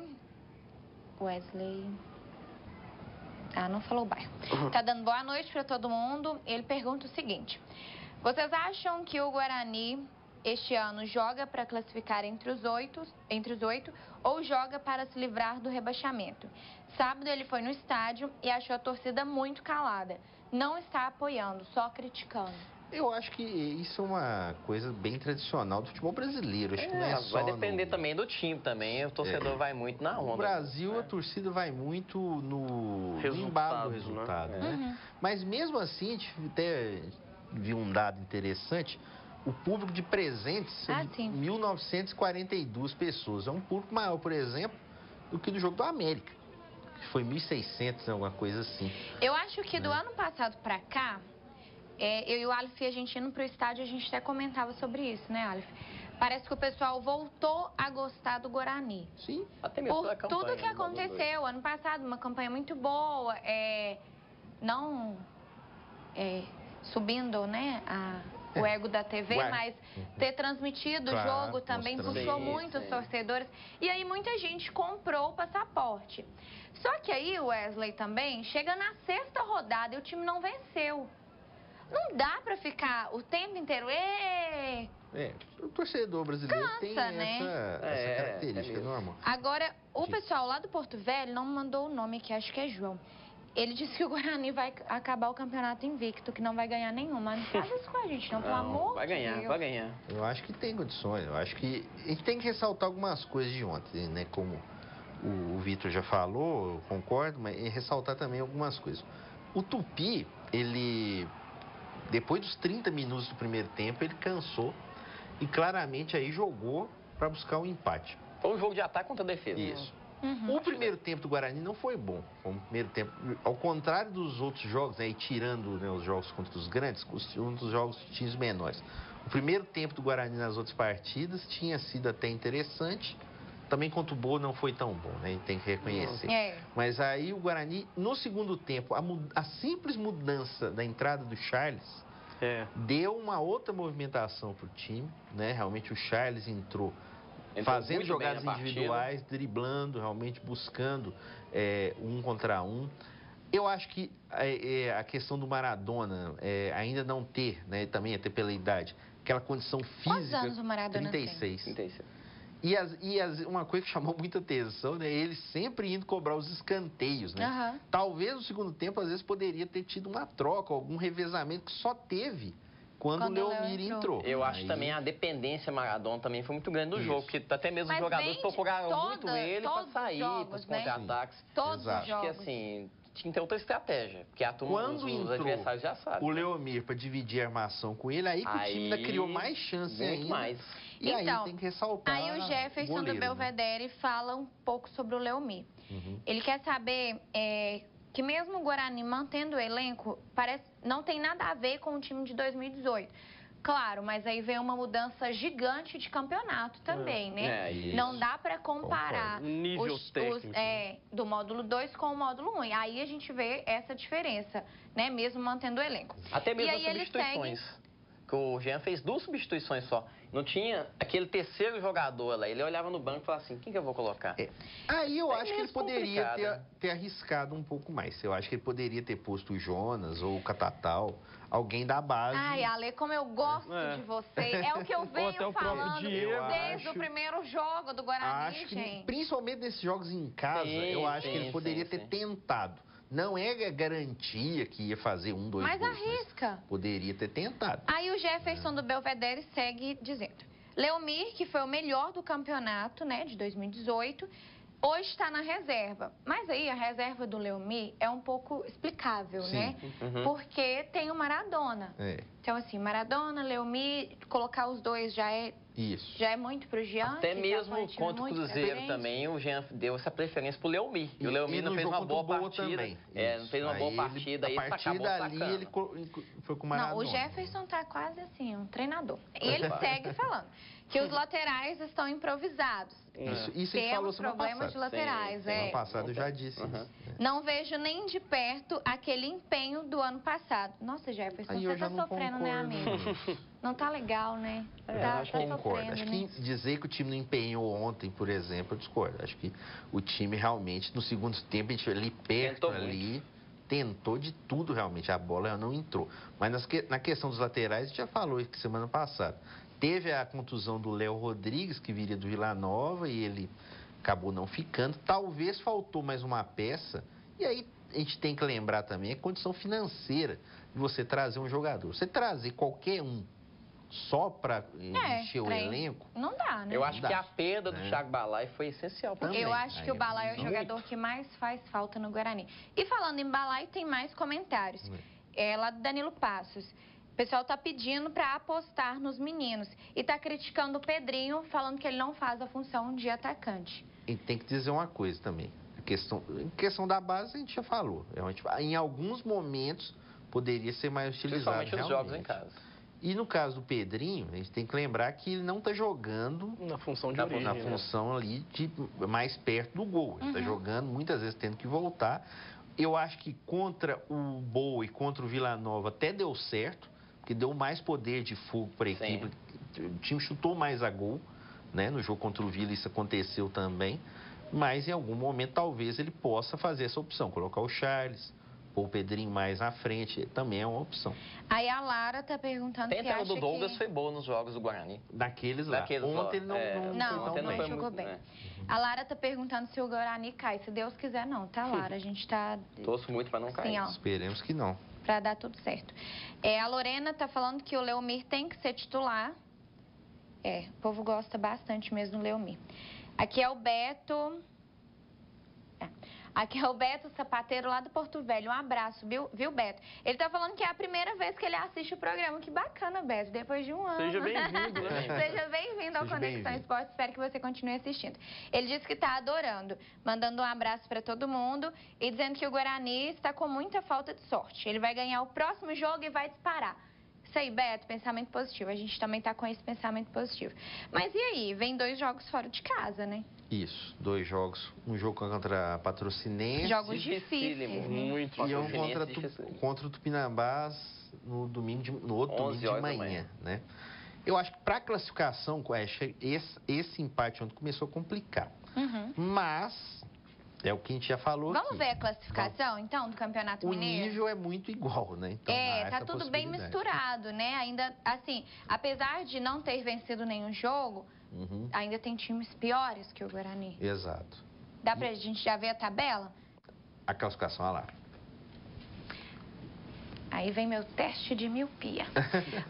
Ah, não falou o bairro. Tá dando boa noite para todo mundo. Ele pergunta o seguinte: vocês acham que o Guarani este ano joga para classificar entre os oito ou joga para se livrar do rebaixamento? Sábado ele foi no estádio e achou a torcida muito calada. Não está apoiando, só criticando. Eu acho que isso é uma coisa bem tradicional do futebol brasileiro. Acho que não é só vai depender também do time também. O torcedor vai muito na onda. No Brasil, a torcida vai muito no embalo do resultado. Né? Mas mesmo assim, a gente até viu um dado interessante. O público de Presentes é de 1.942 pessoas. É um público maior, por exemplo, do que do jogo do América, que foi 1.600, alguma coisa assim. Eu acho que do ano passado para cá, eu e o Aleph, a gente indo pro estádio, a gente até comentava sobre isso, né, Aleph? Parece que o pessoal voltou a gostar do Guarani. Sim. Até mesmo por tudo que aconteceu ano passado, uma campanha muito boa, não subindo, né, o ego da TV, mas ter transmitido o jogo também puxou muito os torcedores. E aí muita gente comprou o passaporte. Só que aí o Wesley também chega na sexta rodada e o time não venceu. Não dá pra ficar o tempo inteiro... O torcedor brasileiro tem né? essa característica, normal. Agora, o pessoal lá do Porto Velho não mandou o nome aqui, acho que é João. Ele disse que o Guarani vai acabar o campeonato invicto, que não vai ganhar nenhuma. Não faz isso com a gente, não, pelo amor vai ganhar, de Deus. Vai ganhar. Eu acho que tem condições. Eu acho que a gente tem que ressaltar algumas coisas de ontem, né? Como o Vitor já falou, eu concordo, mas ressaltar também algumas coisas. O Tupi, ele... Depois dos 30 minutos do primeiro tempo, ele cansou e claramente aí jogou para buscar um empate. Foi um jogo de ataque contra a defesa. Isso. O primeiro tempo do Guarani não foi bom. Foi um primeiro tempo, ao contrário dos outros jogos, né, e tirando, né, os jogos contra os grandes, um dos jogos de times menores. O primeiro tempo do Guarani nas outras partidas tinha sido até interessante. Também contra o Boa não foi tão bom, né? A gente tem que reconhecer. Mas aí o Guarani, no segundo tempo, a simples mudança da entrada do Charles deu uma outra movimentação para o time, né? Realmente o Charles entrou fazendo jogadas individuais, driblando, realmente buscando um contra um. Eu acho que a questão do Maradona ainda não ter, né? Também até pela idade, aquela condição física... Quantos anos o Maradona 36. tem? 36. Uma coisa que chamou muita atenção, né? Ele sempre indo cobrar os escanteios, né? Talvez no segundo tempo, às vezes, poderia ter tido uma troca, algum revezamento que só teve quando o Leomir entrou. Eu acho também a dependência Maradona também foi muito grande no jogo, porque até mesmo os jogadores procuraram muito ele para sair, para os contra-ataques. Todos os jogos. Acho que assim... Tinha que ter outra estratégia, porque a turma, os adversários já sabem. O Leomir para dividir a armação com ele, aí que o time ainda criou mais chance ainda. Mais. E então, aí tem que ressaltar. Aí o Jefferson do Belvedere fala um pouco sobre o Leomir. Ele quer saber que mesmo o Guarani mantendo o elenco, não tem nada a ver com o time de 2018. Claro, mas aí vem uma mudança gigante de campeonato também, né? Não dá para comparar do módulo 2 com o módulo 1. E aí a gente vê essa diferença, né? Mesmo mantendo o elenco. Até mesmo as substituições. Que o Jean fez 2 substituições só. Não tinha aquele terceiro jogador lá. Ele olhava no banco e falava assim, quem que eu vou colocar? Aí eu acho que ele poderia ter arriscado um pouco mais. Eu acho que ele poderia ter posto o Jonas ou o Catatal, alguém da base. Ai, Ale, como eu gosto de você. É o que eu venho falando desde o primeiro jogo do Guarani, gente. Principalmente nesses jogos em casa, eu acho que ele poderia ter tentado. Não é garantia que ia fazer 1, 2 mas gols, arrisca. Mas poderia ter tentado. Aí o Jefferson do Belvedere segue dizendo: Leomir, que foi o melhor do campeonato, né, de 2018, hoje está na reserva. Mas aí a reserva do Leomir é um pouco explicável, né? Porque tem o Maradona. Então, assim, Maradona, Leomir, colocar os dois já é muito pro Jean. Até mesmo contra o Cruzeiro também, o Jean deu essa preferência pro Leomir. E o Leomir não fez uma boa partida. Não fez uma boa partida. Aí a partida ali ele foi com o Maradona. Não, o Jefferson tá quase assim, um treinador. E ele segue falando que os laterais estão improvisados. Isso a gente falou Temos semana problemas passada. de laterais, Semana passada eu já disse isso. né? Não vejo nem de perto aquele empenho do ano passado. Nossa, Jefferson, Aí você eu já tá não sofrendo, né, concordo, amigo? Não tá legal, né? Tá Acho que concordo. sofrendo, Acho né? que dizer que o time não empenhou ontem, por exemplo, eu discordo. Acho que o time realmente, no segundo tempo, a gente ali perto, tentou de tudo realmente. A bola não entrou. Mas na questão dos laterais, a gente já falou isso semana passada. Teve a contusão do Léo Rodrigues, que viria do Vila Nova, e ele acabou não ficando. Talvez faltou mais uma peça. E aí a gente tem que lembrar também a condição financeira de você trazer um jogador. Você trazer qualquer um só para encher o elenco... Não dá, né? Eu acho que a perda do Thiago Balai foi essencial para Eu acho que o Balai é o jogador que mais faz falta no Guarani. E falando em Balai, tem mais comentários. Lá do Danilo Passos. O pessoal está pedindo para apostar nos meninos. E está criticando o Pedrinho, falando que ele não faz a função de atacante. E tem que dizer uma coisa também. Em questão da base, a gente já falou. Em alguns momentos, poderia ser mais utilizado. Principalmente nos jogos em casa. E no caso do Pedrinho, a gente tem que lembrar que ele não está jogando Na função de origem, na função ali de mais perto do gol. Ele está jogando, muitas vezes tendo que voltar. Eu acho que contra o Boa e contra o Vila Nova até deu certo, porque deu mais poder de fogo para a equipe. O time chutou mais a gol, né? No jogo contra o Vila isso aconteceu também. Mas em algum momento talvez ele possa fazer essa opção, colocar o Charles, ou o Pedrinho mais na frente, também é uma opção. Aí a Lara tá perguntando se acha do Douglas foi boa nos jogos do Guarani. Daqueles lá. Ontem ele não jogou bem. A Lara tá perguntando se o Guarani cai. Se Deus quiser, não, tá, Lara? A gente tá... Torço muito para não cair. Ó, esperemos que não. Pra dar tudo certo. A Lorena tá falando que o Leomir tem que ser titular. O povo gosta bastante mesmo do Leomir. Aqui é o Beto... Aqui é o Beto Sapateiro, lá do Porto Velho. Um abraço, viu, Beto? Ele tá falando que é a primeira vez que ele assiste o programa. Que bacana, Beto, depois de um ano. Seja bem-vindo, né? Seja bem-vindo ao Conexão Esporte. Espero que você continue assistindo. Ele disse que tá adorando, mandando um abraço para todo mundo e dizendo que o Guarani está com muita falta de sorte. Ele vai ganhar o próximo jogo e vai disparar. Isso aí, Beto, pensamento positivo. A gente também tá com esse pensamento positivo. Mas e aí? Vem 2 jogos fora de casa, né? Isso, 2 jogos. Um jogo contra a Patrocinense. Jogos difíceis. Muito difíceis. E um contra o Tupinambás no outro domingo de manhã, né? Eu acho que para a classificação, esse empate ontem começou a complicar. Mas... é o que a gente já falou. Vamos ver a classificação, então, do Campeonato Mineiro? O nível é muito igual, né? Então, tá tudo bem misturado, né? Ainda, assim, apesar de não ter vencido nenhum jogo, ainda tem times piores que o Guarani. Exato. Dá pra gente já ver a tabela? A classificação, olha lá. Aí vem meu teste de miopia.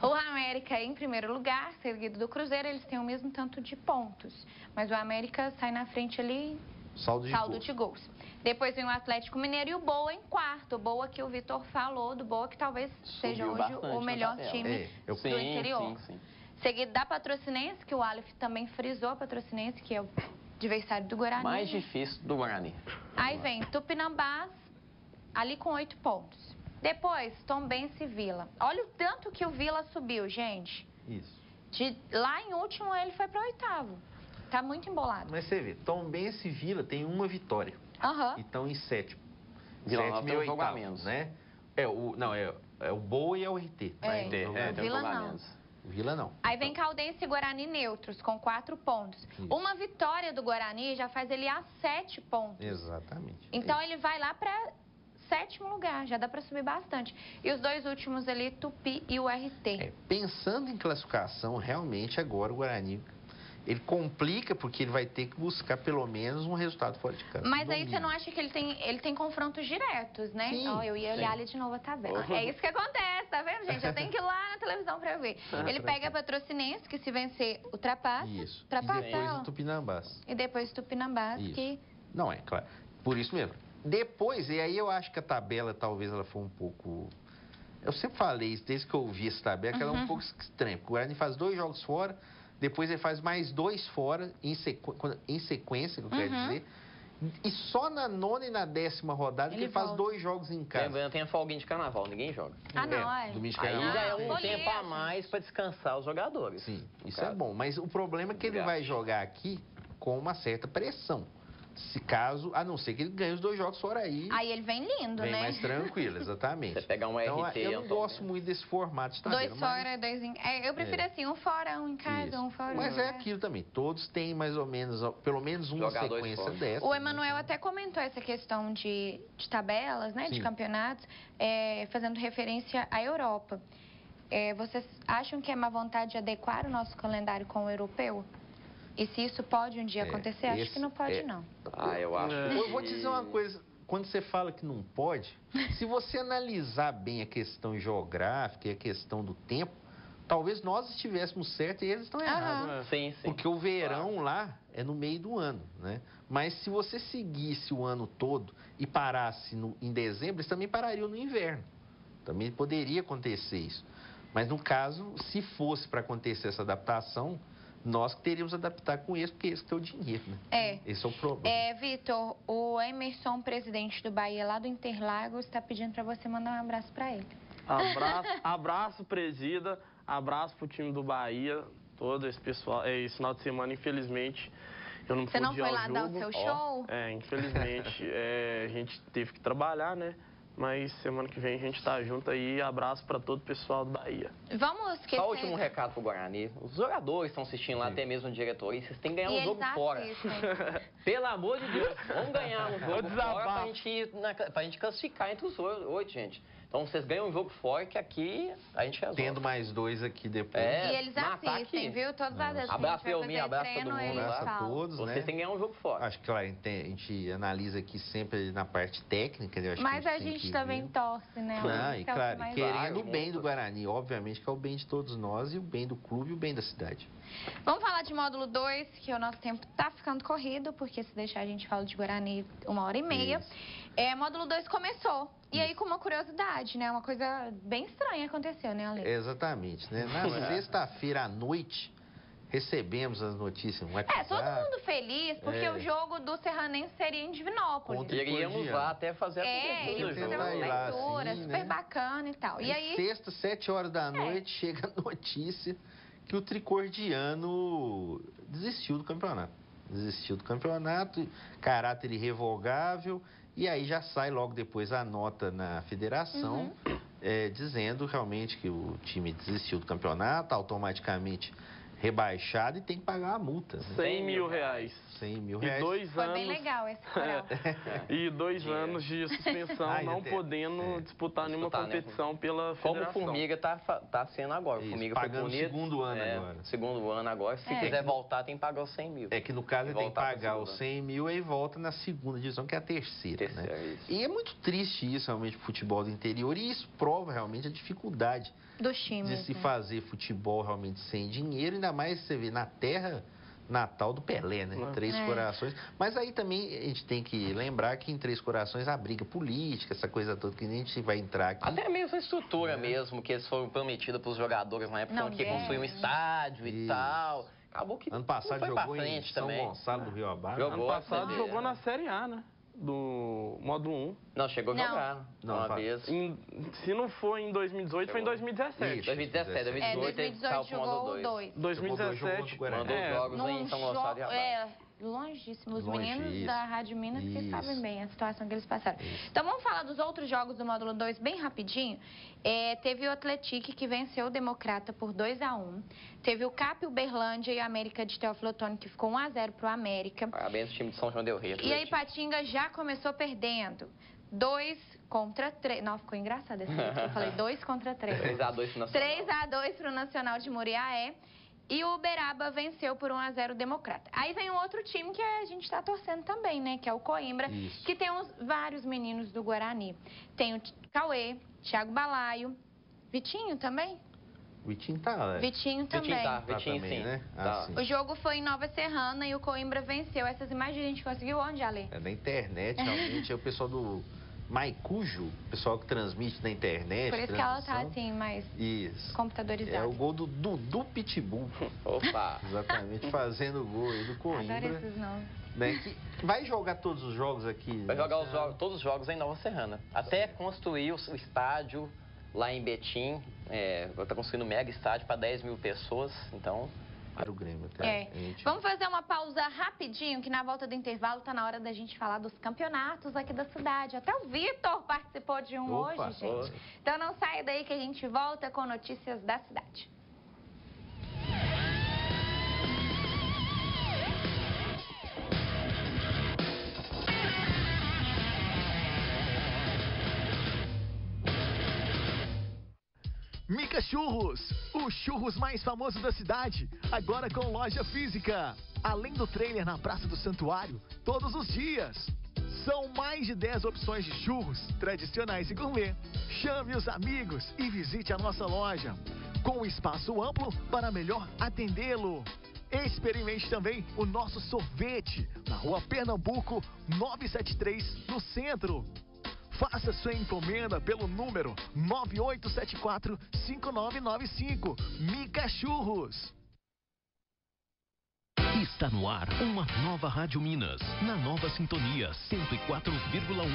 O América em primeiro lugar, seguido do Cruzeiro, eles têm o mesmo tanto de pontos. Mas o América sai na frente ali... Saldo de gols. Depois vem o Atlético Mineiro e o Boa em quarto. O Boa que o Vitor falou, do Boa que talvez seja hoje o melhor time do interior. Sim. Seguido da Patrocinense, que o Aleph também frisou, a Patrocinense, que é o adversário do Guarani. Mais difícil do Guarani. Aí vem Tupinambás, ali com 8 pontos. Depois, Tombense e Vila. Olha o tanto que o Vila subiu, gente. Isso. Lá em último, ele foi para o 8º. Tá muito embolado. Mas você vê, Tombense e Vila tem uma vitória. E estão em 7º. Vila Nova tem um jogo a menos, né? É o Boa e é o RT. Tem um Vila jogo a menos. Vila não. Aí vem Caldense e Guarani neutros, com 4 pontos. Isso. Uma vitória do Guarani já faz ele a 7 pontos. Exatamente. Então ele vai lá para 7º lugar, já dá para subir bastante. E os 2 últimos ali, Tupi e o RT. Pensando em classificação, realmente agora o Guarani... ele complica porque ele vai ter que buscar pelo menos um resultado fora de casa. Mas aí você não acha que ele tem confrontos diretos, né? Sim, eu ia olhar ali de novo a tabela. É isso que acontece, tá vendo, gente? Eu tenho que ir lá na televisão pra ver. Ele pega a Patrocinense, que se vencer, ultrapassa. Isso. Ultrapassa e depois o Tupinambás. E depois o Tupinambás, que... Não, é claro. Por isso mesmo. Depois, e aí eu acho que a tabela talvez ela foi um pouco... eu sempre falei isso, desde que eu vi essa tabela, que ela é um pouco estranha. Porque o Guarani faz 2 jogos fora... depois ele faz mais 2 fora, em sequência, que eu quero dizer. E só na 9ª e na 10ª rodada que ele faz volta. 2 jogos em casa. Lembrando, tem a folguinha de carnaval, ninguém joga. Ah, não, é. Domingo de Aí carnaval. já é um folia, tempo a gente. mais para descansar os jogadores. Sim, isso caso. é bom. Mas o problema é que ele vai jogar aqui com uma certa pressão. Se caso, a não ser que ele ganhe os 2 jogos fora aí, Aí ele vem lindo, vem né? mais tranquilo, exatamente. Você pegar um Então, RT, eu não Antônio, gosto muito desse formato de 2 tabela. mas- fora, 2 em... eu prefiro assim, um fora, um em casa, Isso. um fora. Mas é aquilo também. Todos têm mais ou menos, pelo menos uma Jogadores sequência fortes. dessa. O Emanuel até comentou essa questão de tabelas, né, de Sim. campeonatos, fazendo referência à Europa. Vocês acham que é má vontade de adequar o nosso calendário com o europeu? E se isso pode um dia acontecer? Acho que não pode, não. Ah, eu acho. Eu vou dizer uma coisa. Quando você fala que não pode, se você analisar bem a questão geográfica e a questão do tempo, talvez nós estivéssemos certos e eles estão errados. Sim, sim. Porque o verão lá é no meio do ano, né? Mas se você seguisse o ano todo e parasse em dezembro, eles também parariam no inverno. Também poderia acontecer isso. Mas no caso, se fosse para acontecer essa adaptação, nós que teríamos que adaptar com eles, porque esse que é o dinheiro, né? Esse é o problema. Vitor, o Emerson, presidente do Bahia, lá do Interlagos, está pedindo para você mandar um abraço para ele. Abraço, presida. Abraço pro time do Bahia. Todo esse pessoal. Esse final de semana, infelizmente, eu não pude Você não ir foi ao lá dar o jogo. seu show? Infelizmente, a gente teve que trabalhar, né? Mas semana que vem a gente tá junto aí. Abraço para todo o pessoal do Bahia. Vamos esquecer... Só o último recado pro Guarani. Os jogadores estão assistindo lá, até mesmo a diretoria. Vocês têm que ganhar um jogo fora. Pelo amor de Deus, vamos ganhar um jogo fora pra gente classificar entre os 8, gente. Então vocês ganham um jogo fora que aqui a gente resolve. Tendo mais 2 aqui depois. E eles assistem, viu? Todas as vezes que a Abraço gente vai fazer abraço treino, todo mundo. eles Abraço a falam. todos, né? Vocês têm que ganhar um jogo fora. Acho que, claro, a gente analisa aqui sempre na parte técnica. Né? Eu acho Mas que a tem gente que também ver. torce, né? Não, e claro, mais querendo o Claro, bem do muito. Guarani, obviamente que é o bem de todos nós e o bem do clube e o bem da cidade. Vamos falar de módulo 2, que o nosso tempo tá ficando corrido, porque se deixar a gente fala de Guarani 1h30. Isso. Módulo 2 começou. E aí, com uma curiosidade, né? Uma coisa bem estranha aconteceu, né, Ale? Exatamente, né? Na sexta-feira à noite, recebemos as notícias no WhatsApp. Todo mundo feliz, porque o jogo do Serranense seria em Divinópolis. Contra- Iríamos lá até fazer a Iríamos cobertura do fazer uma jogo. ir lá, cobertura, assim, super né? bacana e tal. E aí, Sexta, 7 horas da noite, chega a notícia que o tricordiano desistiu do campeonato. Desistiu do campeonato, caráter irrevogável, e aí já sai logo depois a nota na federação, dizendo realmente que o time desistiu do campeonato, automaticamente rebaixado e tem que pagar a multa. Né? 100 mil reais. 100 mil E reais. 2 foi anos. bem legal esse coral. E 2 anos de suspensão, Ai, não até- podendo disputar nenhuma Disputar, né? competição pela Como o federação. Formiga tá sendo agora. O Isso, Formiga pagando foi punido. segundo ano agora. Segundo ano agora. Se É. quiser voltar, tem que pagar os 100 mil. É que no caso E ele tem que voltar pra pagar os segunda. 100 mil e volta na segunda divisão, que é a terceira. Terceira, né? isso. E é muito triste isso realmente pro futebol do interior e isso prova realmente a dificuldade Dos times. de se né? fazer futebol realmente sem dinheiro, ainda mais você vê na terra natal do Pelé, né? Três Corações. Mas aí também a gente tem que lembrar que em Três Corações há briga política, essa coisa toda que a gente vai entrar aqui. Até mesmo a estrutura mesmo, que eles foram prometidos para os jogadores na época, Não que deram. construir um estádio e Isso. tal. Acabou que Ano passado não foi pra jogou em frente São também. Gonçalo do Rio Abaixo. Jogou. Ano passado Boa, jogou né? na Série A, né? Do módulo 1. Não, chegou a Não. jogar Não, uma vai. vez. Se não foi em 2018, foi em 2017. Isso. 2017, 2018, ele 2018 saiu pro jogou módulo o 2. 2. 2017. Mandou jogos Num em São Gonçalo de Abaixo. Longíssimo. Os Longe, meninos isso. da Rádio Minas que Isso. sabem bem a situação que eles passaram. Então vamos falar dos outros jogos do módulo 2 bem rapidinho. Teve o Atlético que venceu o Democrata por 2-1. Teve o Cap Uberlândia e a América de Teófilo Otoni que ficou 1-0 pro América. Parabéns ao time de São João del Rei. E aí Patinga já começou perdendo. 2-3. Não, ficou engraçado esse aqui. Eu falei 2-3. 3x2 pro Nacional. 3-2 pro Nacional de Muriaé. E o Uberaba venceu por 1-0 o Democrata. Aí vem um outro time que a gente está torcendo também, né? Que é o Coimbra, Isso. que tem vários meninos do Guarani. Tem o Cauê, Thiago Balaio, Vitinho também? Vitinho tá. Vitinho também. Vitinho também, sim. né? Tá. sim. O jogo foi em Nova Serrana e o Coimbra venceu. Essas imagens a gente conseguiu onde, Ale? É da internet, realmente. É o pessoal do Maicujo, o pessoal que transmite na internet. Por isso que ela tá transmissão. assim, mais Isso. computadorizada. É o gol do Pitbull. Opa! Exatamente, fazendo o gol aí do Coimbra. Adoro esses nomes. Né? Que vai jogar todos os jogos aqui? Vai jogar todos os jogos em Nova Serrana. Até construir o estádio lá em Betim. Está construindo um mega estádio para 10 mil pessoas. Então... Para o Grêmio, tá? Vamos fazer uma pausa rapidinho, que na volta do intervalo está na hora da gente falar dos campeonatos aqui da cidade. Até o Vitor participou de um hoje, gente. Então não saia daí que a gente volta com notícias da cidade. Mica Churros, o churros mais famoso da cidade, agora com loja física. Além do trailer na Praça do Santuário, todos os dias. São mais de 10 opções de churros, tradicionais e gourmet. Chame os amigos e visite a nossa loja, com espaço amplo para melhor atendê-lo. Experimente também o nosso sorvete, na Rua Pernambuco, 973, no centro. Faça sua encomenda pelo número 9874-5995. Mica Churros. Está no ar uma nova Rádio Minas, na nova sintonia 104,1,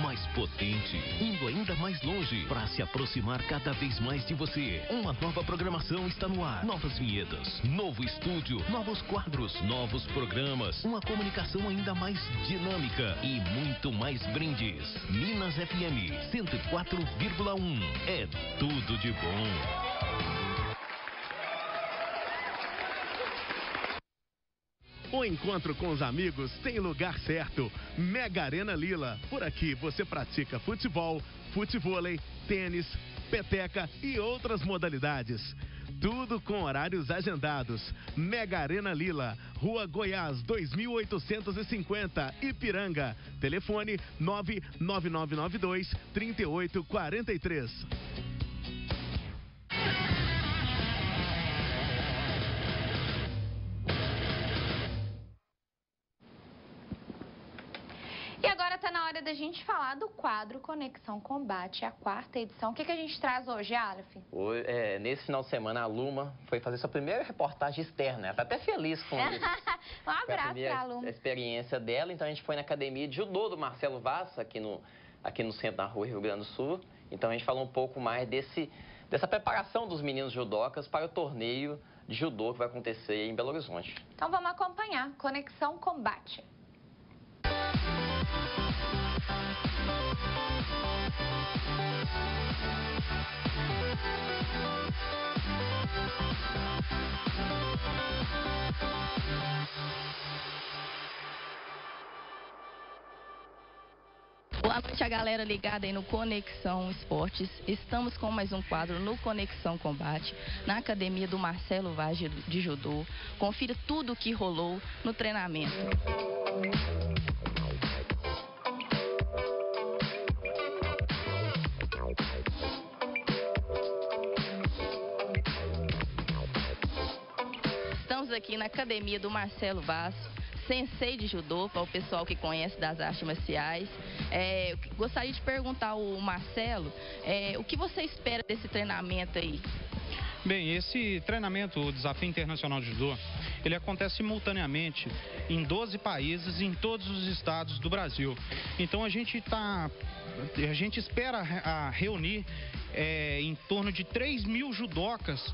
mais potente, indo ainda mais longe, para se aproximar cada vez mais de você. Uma nova programação está no ar, novas vinhetas, novo estúdio, novos quadros, novos programas, uma comunicação ainda mais dinâmica e muito mais brindes. Minas FM 104,1, é tudo de bom. O encontro com os amigos tem lugar certo. Mega Arena Lila. Por aqui você pratica futebol, futevôlei, tênis, peteca e outras modalidades. Tudo com horários agendados. Mega Arena Lila, Rua Goiás 2850, Ipiranga. Telefone 99992-3843. E agora está na hora da gente falar do quadro Conexão Combate, a 4ª edição. O que a gente traz hoje, Aleph? Nesse final de semana, a Luma foi fazer sua primeira reportagem externa. Ela está até feliz com isso. Um abraço para a Luma. A experiência dela. Então, a gente foi na academia de judô do Marcelo Vaz, aqui no centro da rua Rio Grande do Sul. Então, a gente falou um pouco mais dessa preparação dos meninos judocas para o torneio de judô que vai acontecer em Belo Horizonte. Então, vamos acompanhar. Conexão Combate. Boa noite a galera ligada aí no Conexão Esportes. Estamos com mais um quadro no Conexão Combate, na academia do Marcelo Vaz de Judô. Confira tudo o que rolou no treinamento. Estamos aqui na academia do Marcelo Vaz, sensei de judô, para o pessoal que conhece das artes marciais. Eu gostaria de perguntar ao Marcelo, o que você espera desse treinamento aí? Bem, esse treinamento, o Desafio Internacional de Judô, ele acontece simultaneamente em 12 países, em todos os estados do Brasil. Então a gente espera reunir em torno de 3.000 judocas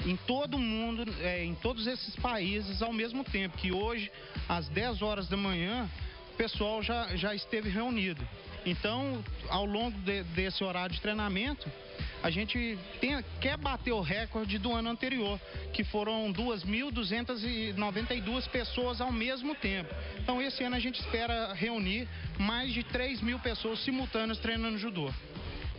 em todo o mundo, em todos esses países ao mesmo tempo, que hoje, às 10 horas da manhã, o pessoal já esteve reunido. Então, ao longo desse horário de treinamento, a gente quer bater o recorde do ano anterior, que foram 2.292 pessoas ao mesmo tempo. Então, esse ano a gente espera reunir mais de 3.000 pessoas simultâneas treinando judô.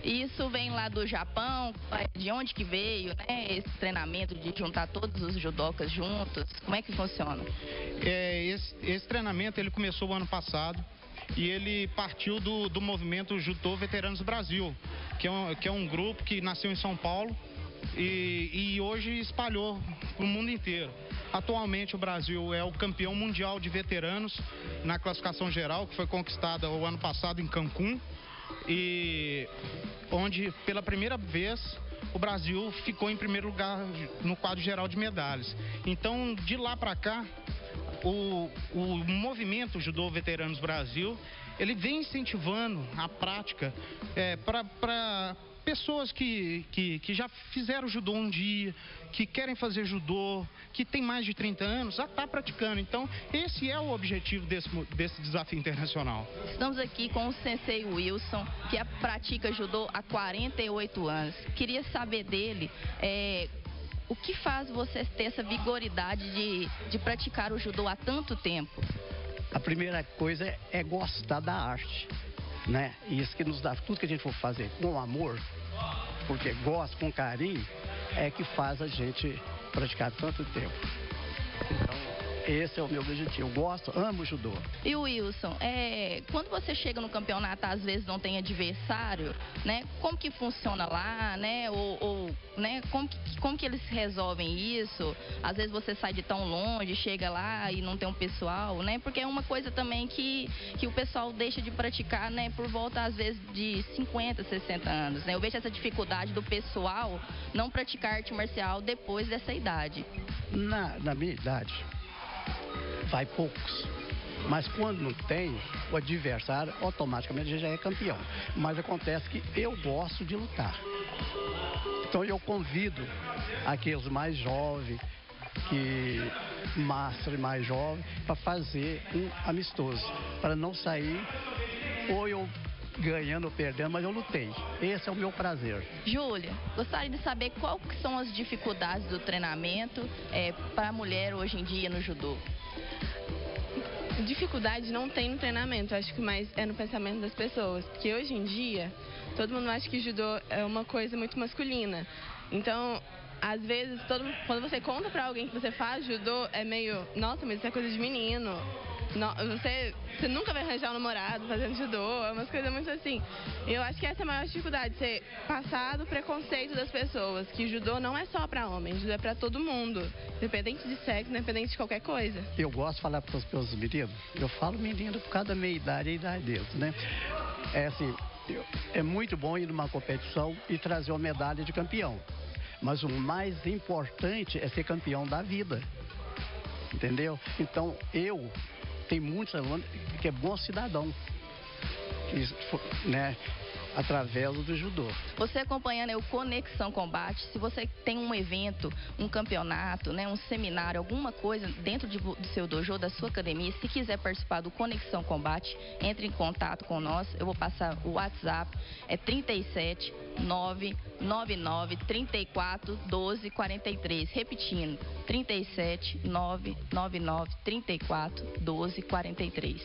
Isso vem lá do Japão? De onde que veio, né, esse treinamento de juntar todos os judocas juntos? Como é que funciona? Esse treinamento ele começou o ano passado e ele partiu do movimento Judô Veteranos Brasil, que é um grupo que nasceu em São Paulo e hoje espalhou para o mundo inteiro. Atualmente o Brasil é o campeão mundial de veteranos na classificação geral, que foi conquistada o ano passado em Cancún, e onde pela primeira vez o Brasil ficou em primeiro lugar no quadro geral de medalhas. Então, de lá para cá, o movimento Judô Veteranos Brasil, ele vem incentivando a prática para pessoas que já fizeram judô um dia, que querem fazer judô, que tem mais de 30 anos, já está praticando. Então, esse é o objetivo desse desafio internacional. Estamos aqui com o Sensei Wilson, que pratica judô há 48 anos. Queria saber dele o que faz você ter essa vigoridade de praticar o judô há tanto tempo? A primeira coisa é gostar da arte, né? E isso que nos dá tudo que a gente for fazer com amor, porque gosta, com carinho, é que faz a gente praticar tanto tempo. Então, esse é o meu objetivo. Eu gosto, amo o judô. E o Wilson, quando você chega no campeonato, às vezes não tem adversário, né? Como que funciona lá, né? Né? Como que eles resolvem isso? Às vezes você sai de tão longe, chega lá e não tem um pessoal, né? Porque é uma coisa também que o pessoal deixa de praticar, né? Por volta, às vezes, de 50, 60 anos, né? Eu vejo essa dificuldade do pessoal não praticar arte marcial depois dessa idade. Na minha idade, vai poucos. Mas quando não tem, o adversário automaticamente já é campeão. Mas acontece que eu gosto de lutar. Então eu convido aqueles mais jovens, master mais jovem, para fazer um amistoso. Para não sair, ou eu ganhando ou perdendo, mas eu lutei. Esse é o meu prazer. Júlia, gostaria de saber quais são as dificuldades do treinamento para a mulher hoje em dia no judô. Dificuldade não tem no treinamento, acho que mais é no pensamento das pessoas, porque hoje em dia todo mundo acha que judô é uma coisa muito masculina. Então, às vezes, quando você conta pra alguém que você faz judô, é meio, nossa, mas isso é coisa de menino. Não, você nunca vai arranjar um namorado fazendo judô, é umas coisas muito assim. Eu acho que essa é a maior dificuldade, ser passar do preconceito das pessoas, que judô não é só pra homem, judô é pra todo mundo, independente de sexo, independente de qualquer coisa. Eu gosto de falar para os meus meninos, eu falo menino por causa da minha idade e a idade deles, né? É assim, é muito bom ir numa competição e trazer uma medalha de campeão, mas o mais importante é ser campeão da vida, entendeu? Então, tem muitos alunos que é bom cidadão, né, através do judô. Você acompanhando o Conexão Combate, se você tem um evento, um campeonato, né, um seminário, alguma coisa dentro do seu dojo, da sua academia, se quiser participar do Conexão Combate, entre em contato com nós. Eu vou passar o WhatsApp, é 37 999 34 12 43. Repetindo, 37 999 34 12 43.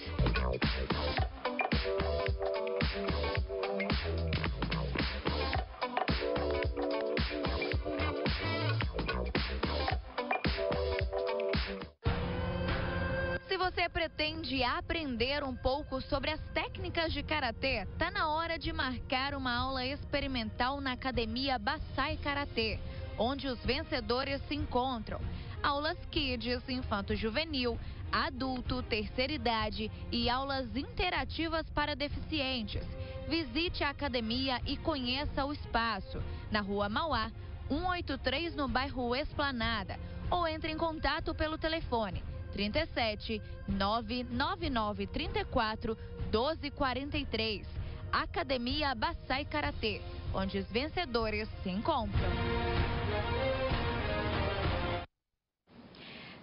Se você pretende aprender um pouco sobre as técnicas de karatê, tá na hora de marcar uma aula experimental na Academia Bassai Karatê, onde os vencedores se encontram. Aulas Kids, Infanto-Juvenil, Adulto, Terceira Idade e aulas interativas para deficientes. Visite a academia e conheça o espaço, na Rua Mauá, 183, no bairro Esplanada, ou entre em contato pelo telefone 37 999 34 12 43. Academia Bassai Karatê, onde os vencedores se encontram.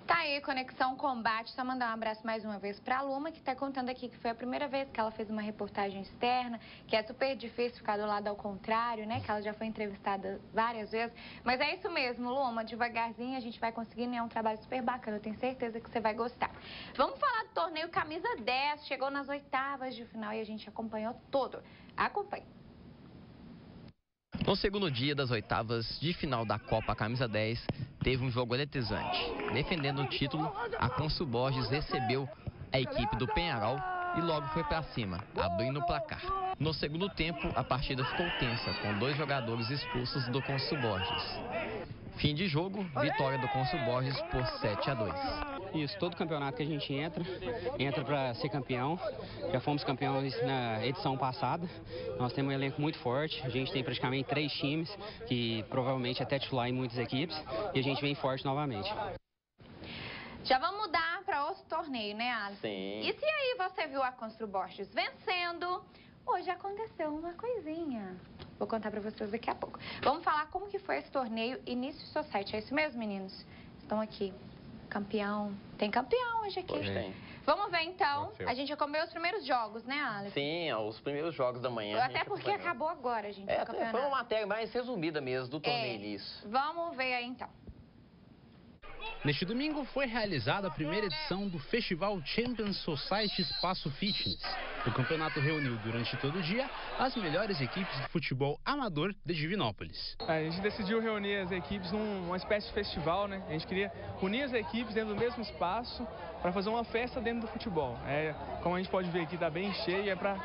Tá aí, Conexão Combate. Só mandar um abraço mais uma vez pra Luma, que tá contando aqui que foi a primeira vez que ela fez uma reportagem externa, que é super difícil ficar do lado ao contrário, né? Que ela já foi entrevistada várias vezes. Mas é isso mesmo, Luma, devagarzinho a gente vai conseguindo e é um trabalho super bacana. Eu tenho certeza que você vai gostar. Vamos falar do torneio Camisa 10. Chegou nas oitavas de final e a gente acompanhou todo. Acompanhe. No segundo dia das oitavas de final da Copa Camisa 10, teve um jogo eletrizante. Defendendo o título, a Consul Borges recebeu a equipe do Penharol e logo foi para cima, abrindo o placar. No segundo tempo, a partida ficou tensa, com 2 jogadores expulsos do Consul Borges. Fim de jogo, vitória do Consul Borges por 7-2. Isso, todo campeonato que a gente entra para ser campeão. Já fomos campeões na edição passada. Nós temos um elenco muito forte. A gente tem praticamente 3 times, que provavelmente até titular em muitas equipes. E a gente vem forte novamente. Já vamos mudar para famoso torneio, né, Alisson? Sim. E se aí você viu a Constru Borges vencendo, hoje aconteceu uma coisinha. Vou contar pra vocês daqui a pouco. Vamos falar como que foi esse torneio Início Society. É isso mesmo, meninos? Estão aqui. Campeão. Tem campeão hoje aqui. Hoje tem. Vamos ver, então. A gente acompanhou os primeiros jogos, né, Alisson? Sim, os primeiros jogos da manhã. Até porque acabou agora, gente, o campeonato. Foi uma matéria mais resumida mesmo do torneio Início. Vamos ver aí, então. Neste domingo foi realizada a primeira edição do Festival Champions Society Espaço Fitness. O campeonato reuniu durante todo o dia as melhores equipes de futebol amador de Divinópolis. A gente decidiu reunir as equipes numa espécie de festival, né? A gente queria unir as equipes dentro do mesmo espaço para fazer uma festa dentro do futebol. Como a gente pode ver aqui, está bem cheio, é para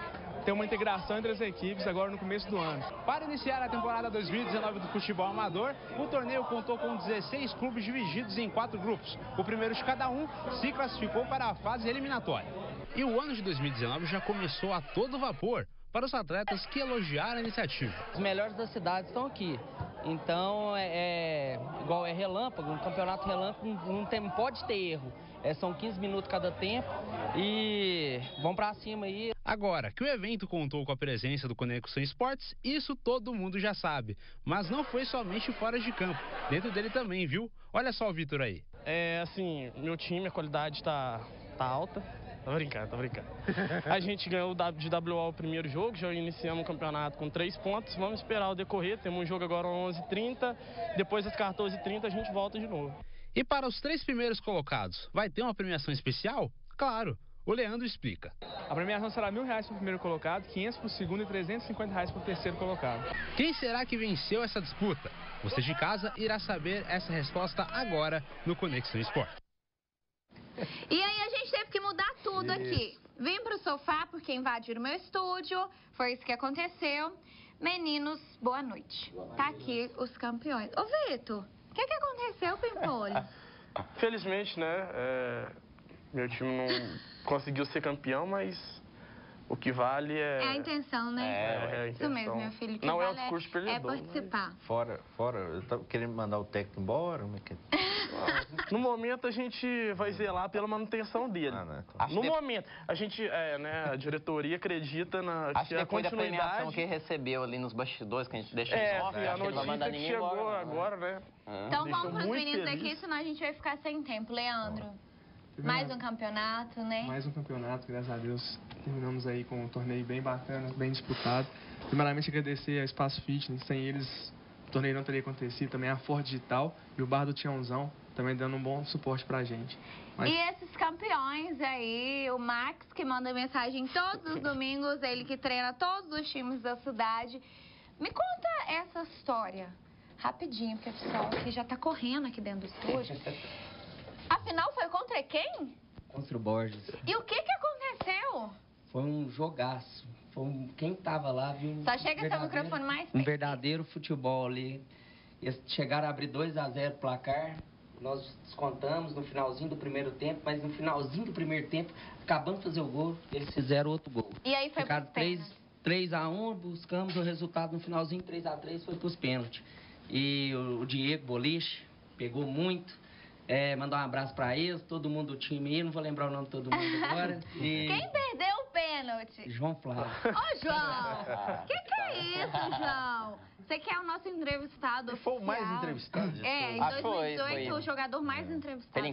ter uma integração entre as equipes agora no começo do ano. Para iniciar a temporada 2019 do futebol amador, o torneio contou com 16 clubes divididos em 4 grupos. O primeiro de cada um se classificou para a fase eliminatória. E o ano de 2019 já começou a todo vapor para os atletas que elogiaram a iniciativa. Os melhores da cidade estão aqui. Então, igual é relâmpago, um campeonato relâmpago não pode ter erro. São 15 minutos cada tempo e vão pra cima aí. Agora, que o evento contou com a presença do Conexão Esportes, isso todo mundo já sabe. Mas não foi somente fora de campo, dentro dele também, viu? Olha só o Vitor aí. Assim, meu time, a qualidade tá alta. Tô brincando. A gente ganhou de WO o primeiro jogo, já iniciamos o campeonato com 3 pontos. Vamos esperar o decorrer, temos um jogo agora às 11h30, depois às 14h30 a gente volta de novo. E para os 3 primeiros colocados, vai ter uma premiação especial? Claro, o Leandro explica. A premiação será R$1.000 para o primeiro colocado, 500 para o segundo e R$350 para o terceiro colocado. Quem será que venceu essa disputa? Você de casa irá saber essa resposta agora no Conexão Esporte. E aí a gente teve que mudar tudo aqui. Vim pro sofá porque invadiram meu estúdio, foi isso que aconteceu. Meninos, boa noite. Tá aqui os campeões. Ô, Vitor, o que aconteceu, Pimpolho? Felizmente, né, meu time não conseguiu ser campeão, mas o que vale é... É a intenção, né? É a intenção. Isso mesmo, meu filho. O que não vale é o discurso perdedor. É participar. Fora, eu tava querendo mandar o técnico embora, No momento a gente vai zelar pela manutenção dele. No momento, a gente, a diretoria acredita Acho que a depois da continuidade... premiação que recebeu ali nos bastidores, que a gente deixou a notícia que chegou agora, né? Então vamos pros meninos aqui, senão a gente vai ficar sem tempo. Leandro, mais um campeonato, né? Mais um campeonato, graças a Deus. Terminamos aí com um torneio bem bacana, bem disputado. Primeiramente agradecer a Espaço Fitness, sem eles o torneio não teria acontecido. Também a Ford Digital e o Bar do Tiãozão, também dando um bom suporte pra gente. E esses campeões aí, o Max, que manda mensagem todos os domingos, ele que treina todos os times da cidade. Me conta essa história, rapidinho, porque o pessoal aqui já tá correndo aqui dentro do estúdio. Afinal, foi contra quem? Constru Borges. E o que aconteceu? Foi um jogaço. Quem tava lá viu... Só chega seu microfone mais perto. Um verdadeiro futebol ali. Eles chegaram a abrir 2-0 o placar. Nós descontamos no finalzinho do primeiro tempo, mas no finalzinho do primeiro tempo, acabando de fazer o gol, eles fizeram outro gol. E aí foi Ficaram 3-1, buscamos o resultado no finalzinho, 3-3, foi pros pênaltis. E o Diego Boliche pegou muito. Mandar um abraço pra eles, todo mundo do time aí, não vou lembrar o nome de todo mundo agora. Quem perdeu o pênalti? João Flávio. Ô, João, que é isso, João? Você que é o nosso entrevistado oficial. Foi o mais entrevistado de em 2018, o jogador mais entrevistado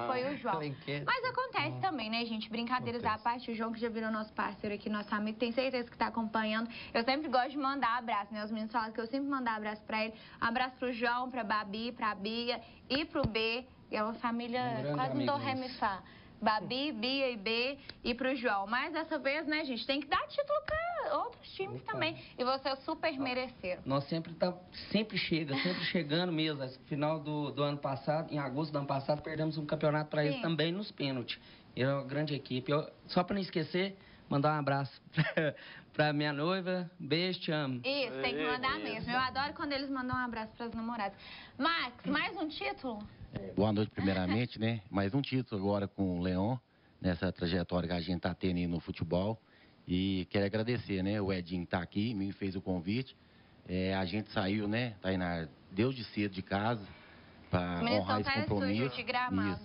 foi o João. Mas acontece também, né, gente? Brincadeiras à parte, o João que já virou nosso parceiro aqui, nosso amigo, tem certeza que tá acompanhando. Eu sempre gosto de mandar abraço, né? Os meninos falam que eu sempre mando abraço pra ele. Um abraço pro João, pra Babi, pra Bia e pro B. É uma família quase do Ré Mi Fá. Babi, Bia e B e pro João. Mas dessa vez, né, gente, tem que dar título pra outros times também. E vocês super mereceram. Nós sempre chegando mesmo. No final do ano passado, em agosto do ano passado, perdemos um campeonato para eles também nos pênaltis. É uma grande equipe. Só para não esquecer, mandar um abraço pra minha noiva. Beijo, te amo. Isso, tem que mandar mesmo. Eu adoro quando eles mandam um abraço pras namoradas. Max, mais um título? Boa noite, primeiramente, né? Mais um título agora com o Leão, nessa trajetória que a gente tá tendo aí no futebol. E quero agradecer, né? O Edinho tá aqui, me fez o convite. A gente saiu, né? Tá aí desde cedo de casa para honrar esse compromisso. De Gramado,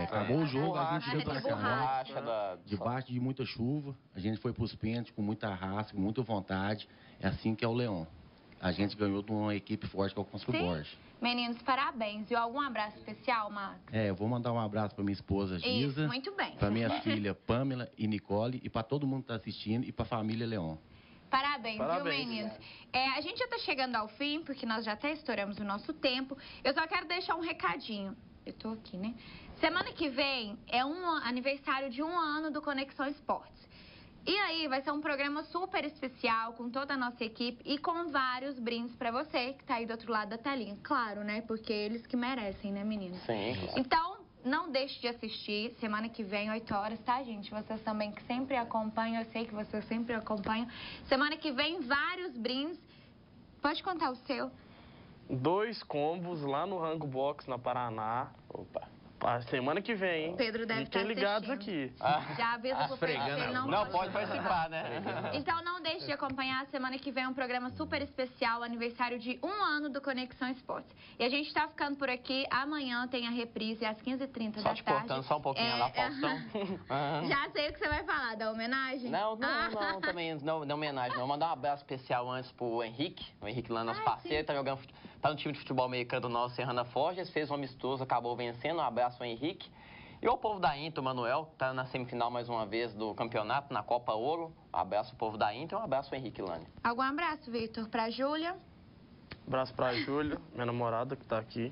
Acabou o jogo, a gente veio pra cá. da... Debaixo de muita chuva, a gente foi pros pênaltis com muita raça, com muita vontade. É assim que é o Leão. A gente ganhou de uma equipe forte que é o Consul Borges. Meninos, parabéns. E algum abraço especial, Marcos? Eu vou mandar um abraço para minha esposa Giza. Isso, muito bem. Para minha filha Pamela e Nicole e para todo mundo que está assistindo e para a família Leão. Parabéns, viu, meninos? A gente já está chegando ao fim, porque nós já até estouramos o nosso tempo. Eu só quero deixar um recadinho. Eu tô aqui, né? Semana que vem é aniversário de 1 ano do Conexão Esportes. E aí vai ser um programa super especial com toda a nossa equipe e com vários brindes pra você que tá aí do outro lado da telinha. Claro, né? Porque eles que merecem, né, meninos? Sim. Então, não deixe de assistir. Semana que vem, 8 horas, tá, gente? Vocês também que sempre acompanham. Eu sei que vocês sempre acompanham. Semana que vem, vários brindes. Pode contar o seu. 2 combos lá no Rango Box, na Paraná. Opa. Semana que vem, hein? Pedro deve estar ligados aqui. Já avisa pro Pedro que ele não pode participar, né? Então não deixe de acompanhar. Semana que vem um programa super especial, aniversário de 1 ano do Conexão Esportes. E a gente tá ficando por aqui. Amanhã tem a reprise às 15h30 da tarde. Só te cortando só um pouquinho lá, Faustão. Já sei o que você vai falar, da homenagem? Não, também não homenagem. Não. Vou mandar um abraço especial antes pro Henrique. O Henrique lá, nosso parceiro, tá no time de futebol americano nosso, Serrana Forges, fez um amistoso, acabou vencendo. Um abraço ao Henrique. E ao povo da Inter, o Manuel, que tá na semifinal mais uma vez do campeonato, na Copa Ouro. Um abraço ao povo da Inter e um abraço ao Henrique Lane. Algum abraço, Vitor, pra Júlia? Abraço pra Júlia, minha namorada que tá aqui.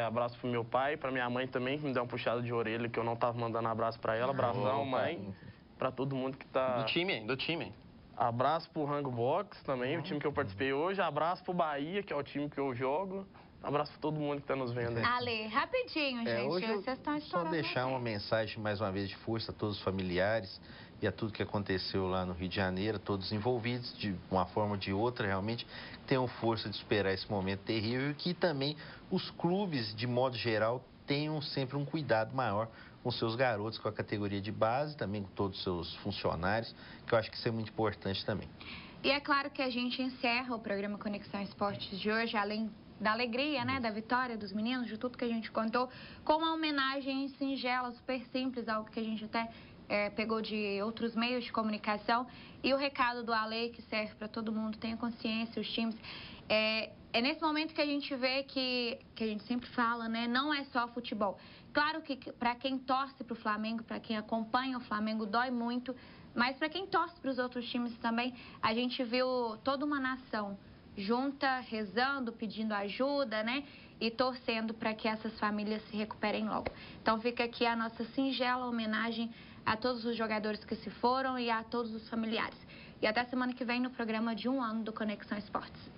Abraço pro meu pai, pra minha mãe também, que me deu uma puxada de orelha, que eu não tava mandando abraço pra ela. Abração, mãe. Pra todo mundo que tá... Do time. Abraço pro Rango Box também, o time que eu participei hoje. Abraço pro Bahia, que é o time que eu jogo. Abraço pra todo mundo que tá nos vendo aí. Ale, rapidinho, gente. Hoje vocês estão estourando. Só deixar uma mensagem, mais uma vez, de força a todos os familiares e a tudo que aconteceu lá no Rio de Janeiro, todos envolvidos, de uma forma ou de outra, realmente, tenham força de superar esse momento terrível e que também os clubes, de modo geral, tenham sempre um cuidado maior com seus garotos, com a categoria de base, também com todos os seus funcionários, que eu acho que isso é muito importante também. E é claro que a gente encerra o programa Conexão Esportes de hoje, além da alegria, né, da vitória dos meninos, de tudo que a gente contou, com uma homenagem singela, super simples, algo que a gente até pegou de outros meios de comunicação. E o recado do Ale, que serve para todo mundo, tenha consciência, os times. É nesse momento que a gente vê que a gente sempre fala, né, não é só futebol. Claro que para quem torce para o Flamengo, para quem acompanha o Flamengo, dói muito, mas para quem torce para os outros times também, a gente viu toda uma nação junta, rezando, pedindo ajuda, né? E torcendo para que essas famílias se recuperem logo. Então fica aqui a nossa singela homenagem a todos os jogadores que se foram e a todos os familiares. E até semana que vem no programa de 1 ano do Conexão Esportes.